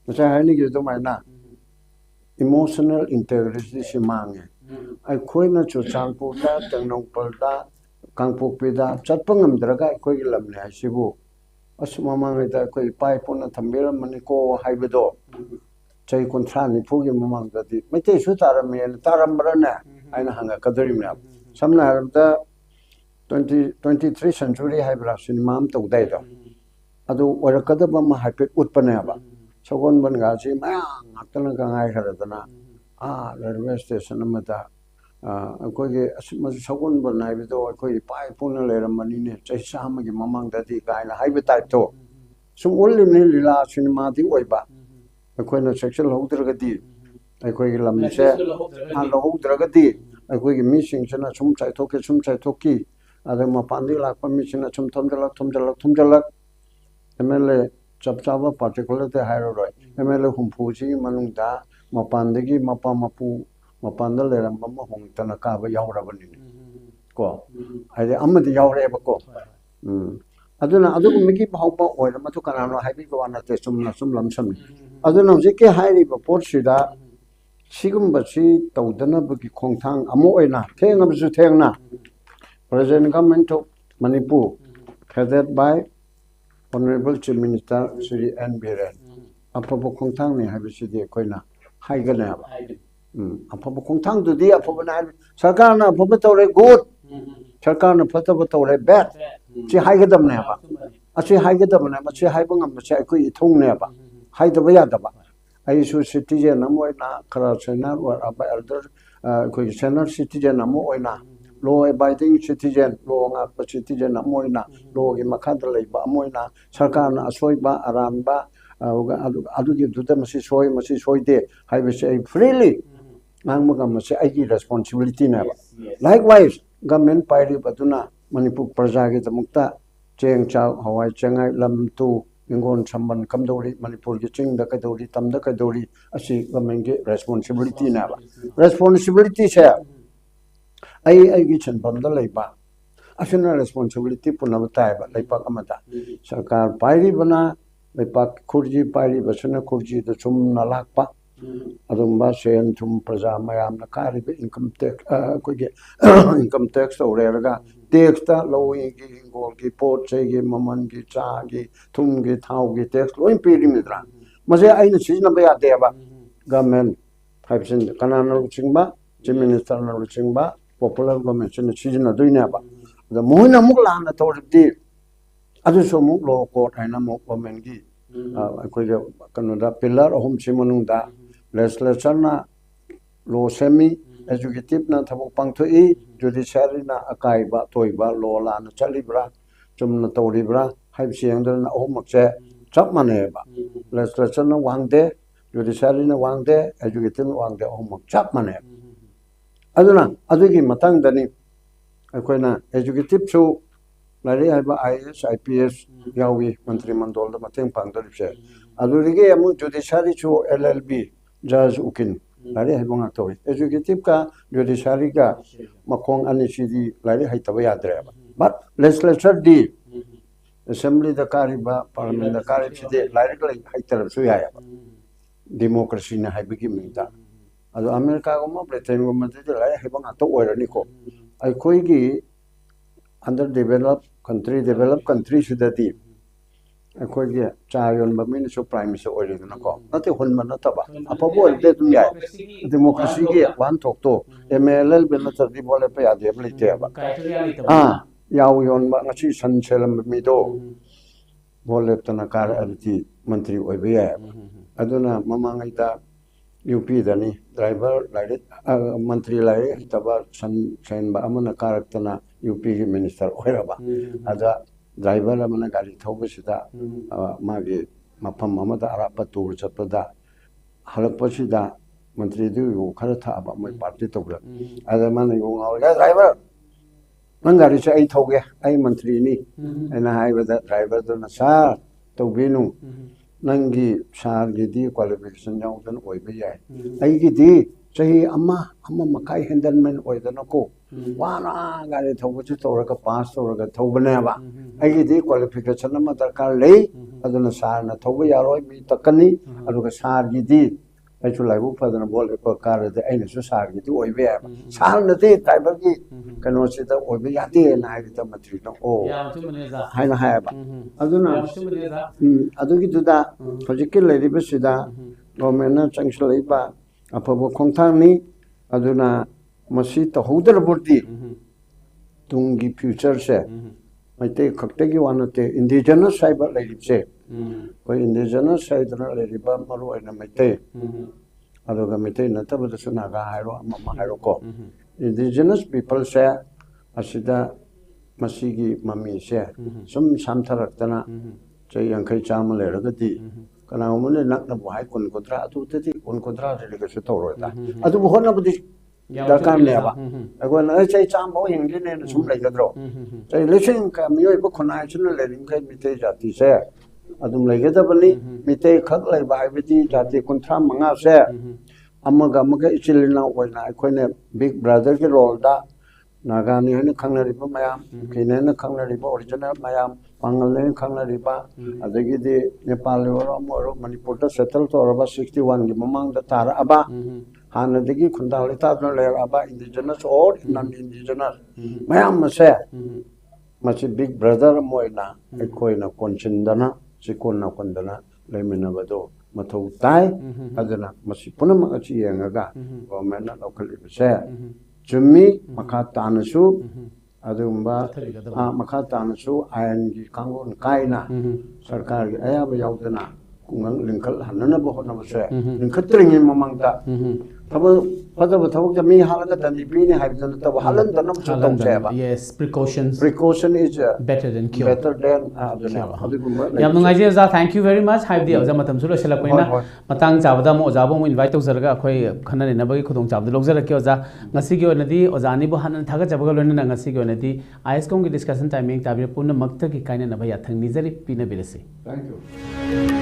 मसा हानि गे दुमाइना इमोशनल इंटेग्रिटी सिमांगे अखोइना चुचानपुरदा तेंगनौपलदा कांगपोकपीदा चटपंगमद्रगा अखोइगी लमने हाइसिबु असुमामांगदा अखोइ पाइ पुना थंबेरमनिको हाइबदो चै कुंथ्रा निफुगी ममांगदि मैते सु तारमेन तारमब्रने आइना हंगा कदरिमना समना हरदा 23 सेंचुरी हाइब्रा सिनेमा am तौदाइदो अदु ओरकदबा मा हाइपेट उत्पनेबा सगोन बनगासी मया ngaktan gangai haradana railway station अमदा अखोगे सगोन बनाइबदो अखोई पाइ पुना लेरमनिने चैसामगी ममांगदि गाइना हाइबे टाइपतो सुम ओलिमनि लीला सिनेमा दि ओइबा अखोइना सेक्शन हौद्रगदि अखोइगी लमसे लहौद्रगदि अखोइगी मिसिंगसना सुम चाइथोकी अदो मपांदि लाकपा मिसिंगना सुम थमजलक एमएलए चपचाबा पार्टिकुलर ते हाइरोय एमएलए हुंफुजी मनुंगदा मपांदगी मपा मपू मपांदा लेरंबा म होंगतना काबा यावरबनि को हाइदे अमदि यावरेबको अदुना अदुगुमिगी भावबा ओइरा मथु कनानो हाइबि को अनते सुम लमसम अदुना हुजिके हाइरिबा पोर्टसिदा सिगुम्बसी तौदनबगी खोंथांग अमो ओइना थेंगबसु थेंगना president government of Manipur headed by Honorable Chief Minister Sri N. Biren अफब खोंथांग ने हाइबिसिदि कोइना हाइगनाबा अफब खोंथांग दुदि अफब ना सरकार ना अफब तौरे गुड सरकार ना फतब तौरे बैड छि हाइगदमनेबा अछि हाइगदमने मछि हाइबंगम मछि अखोइ इथौनेबा हाइदबा यादबा आइसु सिटीजन अमोइना खरा सेनर और अबा एल्डर अखोइ सेनर सिटीजन अमोइना law abiding citizen law ngakpa citizen amoina law gi makhada leiba amoina sarkar na asoiba aranba adugi duta masi soide haibese freely nangmaga masi aigi responsibility na likewise government pairi baduna manipur praja gi tamukta cheng chaw hawai chengai lamtu ingon samban kamdori manipur gi chingda kadori tamda kadori asi government gi responsibility na responsibility se आई छनफमद लेबा असुना responsibility पुनब Taiba लेपाक अमदा सरकार पाइरिबना लेपाक खुर्जी पाइरिबसना खुर्जी the सुम नलाकपा अदुम्बा सेन थुम प्रजा मयाम न कारिबे income tax कोगे income tax ओरेरगा tax ता लोई की गोल की पोट चेगी ममन की चा की थुम की थाव की टैक्स लोई पेरिमिद्रा मजे आइना सिजनबा यादेबा गवर्नमेंट फाइवसन कनाना रुचिंगबा चीफ मिनिस्टर ना रुचिंगबा popular government season aduinaba the moina mukla na tawdi adu so muk law court haina muk government gi akoi ga kanoda pillar ahum simonung da legislature na law semi executive na thabuk pangthoi judiciary na akai ba toiba law la na chalibra chumna tawribra haib siangdar na ahum makse chap maneba legislature na wangde judiciary na wangde executive na wangde ahum chap maneba aduna adugi matang dani akoina executive so ꯂꯥꯏꯔꯤꯛ ꯍꯩꯕ IAS IPS ꯌꯥꯎꯏ ꯃꯟꯇ꯭ꯔꯤ ꯃꯟꯗꯣꯜꯗ ꯃꯇꯦꯡ ꯄꯥꯡꯗꯧꯔꯤꯕꯁꯦ ꯑꯗꯨꯗꯒꯤ ꯑꯃꯨꯛ ꯖꯨꯗꯤꯁꯤꯌꯥꯔꯤꯁꯨ LLB ꯖꯖ ꯎꯀꯤꯜ ꯂꯥꯏꯔꯤꯛ ꯍꯩꯕ ꯉꯥꯛꯇ ꯑꯣꯏ ꯑꯦꯖꯨꯀꯦꯇꯤꯞꯀ ꯖꯨꯗꯤꯁꯤꯌꯥꯔꯤꯒ ꯃꯈꯣꯡ ꯑꯅꯤꯁꯤꯗꯤ ꯂꯥꯏꯔꯤꯛ ꯍꯩꯇꯕ ꯌꯥꯗ꯭ꯔꯦꯕ ꯕꯠ ꯂꯦꯖꯤꯁꯂꯦꯆꯔꯗꯤ ꯑꯦꯁꯦꯝꯕ꯭ꯂꯤꯗ ꯀꯥꯔꯤꯕ ꯄꯥꯔꯂꯤꯌꯥꯃꯦꯟꯗ ꯀꯥꯔꯤꯕꯁꯤꯗꯤ ꯂꯥꯏꯔꯤꯛ ꯍꯩꯇꯔꯕꯁꯨ ꯌꯥꯏꯑꯕ ꯗꯦꯃꯣꯀ꯭ꯔꯦꯁꯤꯅ ꯍꯥꯏꯕꯒꯤ ꯃꯤꯡꯗ ꯑꯗꯣ ꯑꯃꯦꯔꯤꯀꯥꯒꯨꯝꯕ ꯕ꯭ꯔꯤꯇꯦꯟꯒꯨꯝꯕꯗꯗꯤ ꯂꯥꯏꯔꯤꯛ ꯍꯩꯕ ꯉꯥꯛꯇ ꯑꯣꯏꯔꯅꯤꯀꯣ ꯑꯩꯈꯣꯏꯒꯤ ꯑꯟꯗꯔ ꯗꯦꯚꯦꯂꯞ ꯀꯟꯇ꯭ꯔꯤꯁꯤꯗꯗꯤ ꯑꯩꯈꯣꯏꯒꯤ ꯆꯥ ꯌꯣꯟꯕ ꯃꯤꯅꯁꯨ ꯄ꯭ꯔꯥꯏꯝ ꯃꯤꯅꯤꯁꯇꯔ ꯑꯣꯏꯔꯤꯗꯅꯀꯣ ꯅꯠꯇꯦ ꯍꯨꯟꯕ ꯅꯠꯇꯕ ꯑꯐꯕ ꯑꯣꯏꯔꯗꯤ ꯑꯗꯨꯝ ꯌꯥꯏ ꯗꯦꯃꯣꯀ꯭ꯔꯦꯁꯤꯒꯤ ꯋꯥꯍꯟꯊꯣꯛꯇꯣ MLLB ꯅꯠꯇ꯭ꯔꯗꯤ ꯚꯣꯠ ꯂꯦꯞꯄ ꯌꯥꯗꯦꯕ ꯂꯩꯇꯦꯕ ꯌꯥꯎ ꯌꯣꯟꯕ ꯉꯁꯤ ꯁꯟ ꯁꯦꯜꯂꯝꯕ ꯃꯤꯗꯣ ꯚꯣꯠ ꯂꯦꯞꯇꯅ ꯀꯥꯔꯛꯑꯗꯤ ꯃꯟꯇ꯭ꯔꯤ ꯑꯣꯏꯕ ꯌꯥꯏꯑꯕ ꯑꯗꯨꯅ ꯃꯃꯥꯡꯉꯩꯗ UPꯗꯅꯤ ꯗ꯭ꯔꯥꯏꯚꯔ ꯂꯥꯏꯔꯤꯛ ꯃꯟꯇ꯭ꯔꯤ ꯂꯥꯏꯔꯤꯛ ꯍꯩꯇꯕ ꯁꯟ ꯁꯦꯟꯕ ꯑꯃꯅ ꯀꯥꯔꯛꯇꯅ UPꯒꯤ ꯃꯤꯅꯤꯁꯇꯔ ꯑꯣꯏꯔꯕ ꯑꯗ ꯗ꯭ꯔꯥꯏꯚꯔ ꯑꯃꯅ ꯒꯥꯔꯤ ꯊꯧꯕꯁꯤꯗ ꯃꯥꯒꯤ ꯃꯐꯝ ꯑꯃꯗ ꯑꯔꯥꯞꯄ ꯇꯨꯔ ꯆꯠꯄꯗ ꯍꯜꯂꯛꯄꯁꯤꯗ ꯃꯟꯇ꯭ꯔꯤꯗꯨ ꯌꯨ ꯈꯔ ꯊꯛꯑꯕ ꯃꯣꯏ ꯄꯥꯔꯇꯤ ꯇꯧꯕꯗ ꯑꯗ ꯃꯥꯅ ꯌꯨ ꯉꯥꯎꯔꯒ ꯗ꯭ꯔꯥꯏꯚꯔ ꯅꯪ ꯒꯥꯔꯤꯁꯦ ꯑꯩ ꯊꯧꯒꯦ ꯑꯩ ꯃꯟꯇ꯭ꯔꯤꯅꯤ ꯑꯩꯅ ꯍꯥꯏꯕꯗ ꯗ꯭ꯔꯥꯏꯚꯔꯗꯨꯅ ꯁꯥꯔ ꯇꯧꯕꯤꯅꯨ ꯅꯪꯒꯤ ꯁꯥꯔꯒꯤꯗꯤ ꯀ꯭ꯋꯥꯂꯤꯐꯤꯀꯦꯁꯟ ꯌꯥꯎꯗꯅ ꯑꯣꯏꯕ ꯌꯥꯏ ꯑꯩꯒꯤꯗꯤ ꯆꯍꯤ ꯑꯃ ꯃꯈꯥꯏ ꯍꯦꯟꯗꯜꯃꯦꯟ ꯑꯣꯏꯗꯅꯀꯣ ꯋꯥꯅ ꯒꯥꯔꯤ ꯊꯧꯕꯁꯤ ꯇꯧꯔꯒ ꯄꯥꯁ ꯇꯧꯔꯒ ꯊꯧꯕꯅꯦꯕ ꯑꯩꯒꯤꯗꯤ ꯀ꯭ꯋꯥꯂꯤꯐꯤꯀꯦꯁꯟ ꯑꯃ ꯗꯔꯀꯥꯔ ꯂꯩ ꯑꯗꯨꯅ ꯁꯥꯔꯅ ꯊꯧꯕ ꯌꯥꯔꯣꯏ ꯃꯤ ꯇꯛꯀꯅꯤ ꯑꯗꯨꯒ ꯁꯥꯔꯒꯤꯗꯤ ꯑꯩꯁꯨ ꯂꯥꯏꯕꯛ ꯐꯗꯅ ꯚꯣꯠ ꯂꯦꯞꯄ ꯀꯥꯔꯗꯤ ꯑꯩꯅꯁꯨ ꯁꯥꯔꯒꯤꯗꯤ ꯑꯣꯏꯕ ꯌꯥꯏꯕ ꯁꯥꯔꯅꯗꯤ ꯗ꯭ꯔꯥꯏꯚꯔꯒꯤ ꯀꯩꯅꯣꯁꯤꯗ ꯑꯣꯏꯕ ꯌꯥꯗꯦꯅ ꯍꯥꯏꯕꯗ ꯃꯟꯇ꯭ꯔꯤꯅ ꯑꯣ ꯍꯥꯏꯅ ꯍꯥꯏꯌꯦꯕ ꯑꯗꯨꯅ ꯑꯗꯨꯒꯤꯗꯨꯗ ꯍꯧꯖꯤꯛꯀꯤ ꯂꯩꯔꯤꯕꯁꯤꯗ ꯒꯣꯔꯃꯦꯟꯅ ꯆꯪꯁꯤꯜꯂꯛꯏꯕ ꯑꯐꯕ ꯈꯣꯡꯊꯥꯡꯅꯤ ꯑꯗꯨꯅ ꯃꯁꯤ ꯇꯧꯍꯧꯗ꯭ꯔꯕꯗꯤ ꯇꯨꯡꯒꯤ ꯐ꯭ꯌꯨꯆꯔꯁꯦ ꯃꯩꯇꯩ ꯈꯛꯇꯒꯤ ꯋꯥ ꯅꯠꯇꯦ ꯏꯟꯗꯤꯖꯤꯅꯁ ꯍꯥꯏꯕ ꯂꯩꯔꯤꯕꯁꯦ ꯑꯩꯈꯣꯏ ꯏꯟꯗꯤꯖꯤꯅꯁ ꯍꯥꯏꯗꯅ ꯂꯩꯔꯤꯕ ꯃꯔꯨꯑꯣꯏꯅ ꯃꯩꯇꯩ ꯑꯗꯨꯒ ꯃꯩꯇꯩ ꯅꯠꯇꯕꯗꯁꯨ ꯅꯥꯒꯥ ꯍꯥꯏꯔꯣ ꯑꯃ ꯍꯥꯏꯔꯣꯀꯣ ꯏꯟꯗꯤꯖꯤꯅꯁ ꯄꯤꯄꯜꯁꯦ ꯑꯁꯤꯗ ꯃꯁꯤꯒꯤ ꯃꯃꯤꯁꯦ ꯁꯨꯝ ꯁꯥꯝꯊꯔꯛꯇꯅ ꯆꯍꯤ 50-100 ꯂꯩꯔꯒꯗꯤ ꯀꯅꯥꯒꯨꯝꯕꯅ ꯅꯛꯅꯕꯨ ꯍꯥꯏ 10-100 ꯑꯗꯨꯗꯗꯤ 10-100 ꯀꯩꯁꯨ ꯇꯧꯔꯣꯏꯗ ꯑꯗꯨꯕꯨ ꯍꯣꯠꯅꯕꯗꯤ ꯗꯔꯀꯥꯔꯅꯦꯕ ꯑꯩꯈꯣꯏꯅ ꯆꯍꯤ 100 ꯍꯤꯡꯗꯣꯏꯅꯦꯅ ꯁꯨꯝ ꯂꯩꯒꯗ꯭ꯔꯣ ꯆꯍꯤ ꯂꯤꯁꯤꯡ ꯃꯤꯑꯣꯏꯕ ꯈꯨꯟꯅꯥꯏꯁꯤꯅ ꯂꯩꯔꯤꯈꯩ ꯃꯤꯇꯩ ꯖꯥꯇꯤꯁꯦ ꯑꯗꯨꯝ ꯂꯩꯒꯗꯕꯅꯤ ꯃꯤꯇꯩ ꯈꯛ ꯂꯩꯕ ꯍꯥꯏꯕꯗꯤ ꯖꯥꯇꯤ 35ꯁꯦ ꯑꯃꯒ ꯏꯆꯤꯜ ꯏꯅꯥꯎ ꯑꯣꯏꯅ ꯑꯩꯈꯣꯏꯅ ꯕꯤగ్ ꯕ꯭ꯔꯗꯔꯒꯤ ꯔꯣꯜꯗ ꯅꯥꯒꯥꯅꯤ ꯍꯥꯏꯅ ꯈꯪꯅꯔꯤꯕ ꯃꯌꯥꯝ ꯀꯨꯀꯤꯅꯤ ꯍꯥꯏꯅ ꯈꯪꯅꯔꯤꯕ ꯑꯣꯔꯤꯖꯤꯅꯦꯜ ꯃꯌꯥꯝ ꯄꯥꯡꯒꯜꯅꯤ ꯍꯥꯏꯅ ꯈꯪꯅꯔꯤꯕ ꯑꯗꯒꯤꯗꯤ ꯅꯦꯄꯥꯜ ꯑꯣꯏꯔꯣ ꯑꯃ ꯑꯣꯏꯔꯣ ꯃꯅꯤꯄꯨꯔꯗ ꯁꯦꯇꯜ ꯇꯧꯔꯕ 61ꯒꯤ ꯃꯃꯥꯡꯗ ꯇꯥꯔꯛꯑꯕ ꯍꯥꯟꯅꯗꯒꯤ ꯈꯨꯟꯗꯥ ꯂꯩꯇꯥꯗꯨꯅ ꯂꯩꯔꯛꯑꯕ ꯏꯟꯗꯤꯖꯤꯅꯁ ꯑꯣꯔ ꯅꯟ ꯏꯟꯗꯤꯖꯤꯅꯁ ꯃꯌꯥꯝ ꯑꯁꯦ ꯃꯁꯤ ꯕꯤగ్ ꯕ꯭ꯔꯗꯔ ꯑꯃ ꯑꯣꯏꯅ ꯑꯩꯈꯣꯏꯅ ꯀꯣꯟꯁꯤꯟꯗꯅ ꯆꯤꯀꯣꯟ ꯅꯥꯀꯣꯟꯗꯅ ꯂꯩꯃꯤꯟꯅꯕꯗꯣ ꯃꯊꯧ ꯇꯥꯏ ꯑꯗꯨꯅ ꯃꯁꯤ ꯄꯨꯝꯅꯃꯛ ꯑꯁꯤ ꯌꯦꯡꯉꯒ ꯒꯣꯔꯃꯦꯟꯅ ꯂꯧꯈꯠꯂꯤꯕꯁꯦ ꯆꯨꯝꯃꯤ ꯃꯈꯥ ꯇꯥꯅꯁꯨ ꯑꯗꯨꯒꯨꯝꯕ ꯃꯈꯥ ꯇꯥꯅꯁꯨ ꯑꯥꯏꯟꯒꯤ ꯀꯥꯡꯂꯣꯟ ꯀꯥꯏꯅ ꯁꯔꯀꯥꯔꯒꯤ ꯑꯌꯥꯕ ꯌꯥꯎꯗꯅ ꯈꯨꯡꯒꯪ ꯂꯤꯡꯈꯠꯍꯟꯅꯅꯕ ꯍꯣꯠꯅꯕꯁꯦ ꯂꯤꯡꯈꯠꯇ꯭ꯔꯤꯉꯩ ꯃꯃꯥꯡꯗ ꯊꯕꯛ ꯐꯖꯕ ꯊꯕꯛꯇ ꯃꯤ ꯍꯥꯠꯂꯒ ꯗꯟꯗꯤ ꯄꯤꯅꯤ ꯍꯥꯏꯕꯗ ꯅꯠꯇꯕ ꯍꯥꯠꯍꯟꯗꯅꯕꯁꯨ ꯇꯧꯁꯦꯕ ꯄ꯭ꯔꯤꯀꯣꯁꯟ इज better than ꯑꯗꯨꯅ ꯑꯗꯨꯒꯨꯝꯕ ꯌꯥꯝ ꯅꯨꯡꯉꯥꯏꯖꯩ ꯑꯣꯖꯥ ꯊꯦꯡꯛ ꯌꯨ ꯚꯦꯔꯤ ꯃꯆ ꯍꯥꯏꯕꯗꯤ ꯑꯣꯖꯥ ꯃꯇꯝꯁꯨ ꯂꯣꯏꯁꯤꯜꯂꯛꯄꯅꯤꯅ ꯃꯇꯥꯡ ꯆꯥꯕꯗ ꯑꯃꯨꯛ ꯑꯣꯖꯥꯕꯨ ꯑꯃꯨꯛ ꯏꯟꯚꯥꯏꯠ ꯇꯧꯖꯔꯒ ꯑꯩꯈꯣꯏ ꯈꯟꯅ ꯅꯩꯅꯕꯒꯤ ꯈꯨꯗꯣꯡꯆꯥꯕꯗꯨ ꯂꯧꯖꯔꯛꯀꯦ ꯑꯣꯖꯥ ꯉꯁꯤꯒꯤ ꯑꯣꯏꯅꯗꯤ ꯑꯣꯖꯥ ꯑꯅꯤꯕꯨ ꯍꯥꯟꯅ ꯊꯥꯒꯠꯆꯕꯒ ꯂꯣꯏꯅꯅ ꯉꯁꯤꯒꯤ ꯑꯣꯏꯅꯗꯤ ISCOMꯒꯤ ꯗꯤꯁꯀꯁꯟ ꯇꯥꯏꯃꯤꯡ ꯇꯥꯕꯤꯔ ꯄꯨꯝꯅꯃꯛꯇꯒꯤ ꯀꯥꯏꯅꯅꯕ ꯌꯥꯊꯪ ꯅꯤꯖꯔꯤ ꯄꯤꯅꯕꯤꯔꯁꯤ Thank you.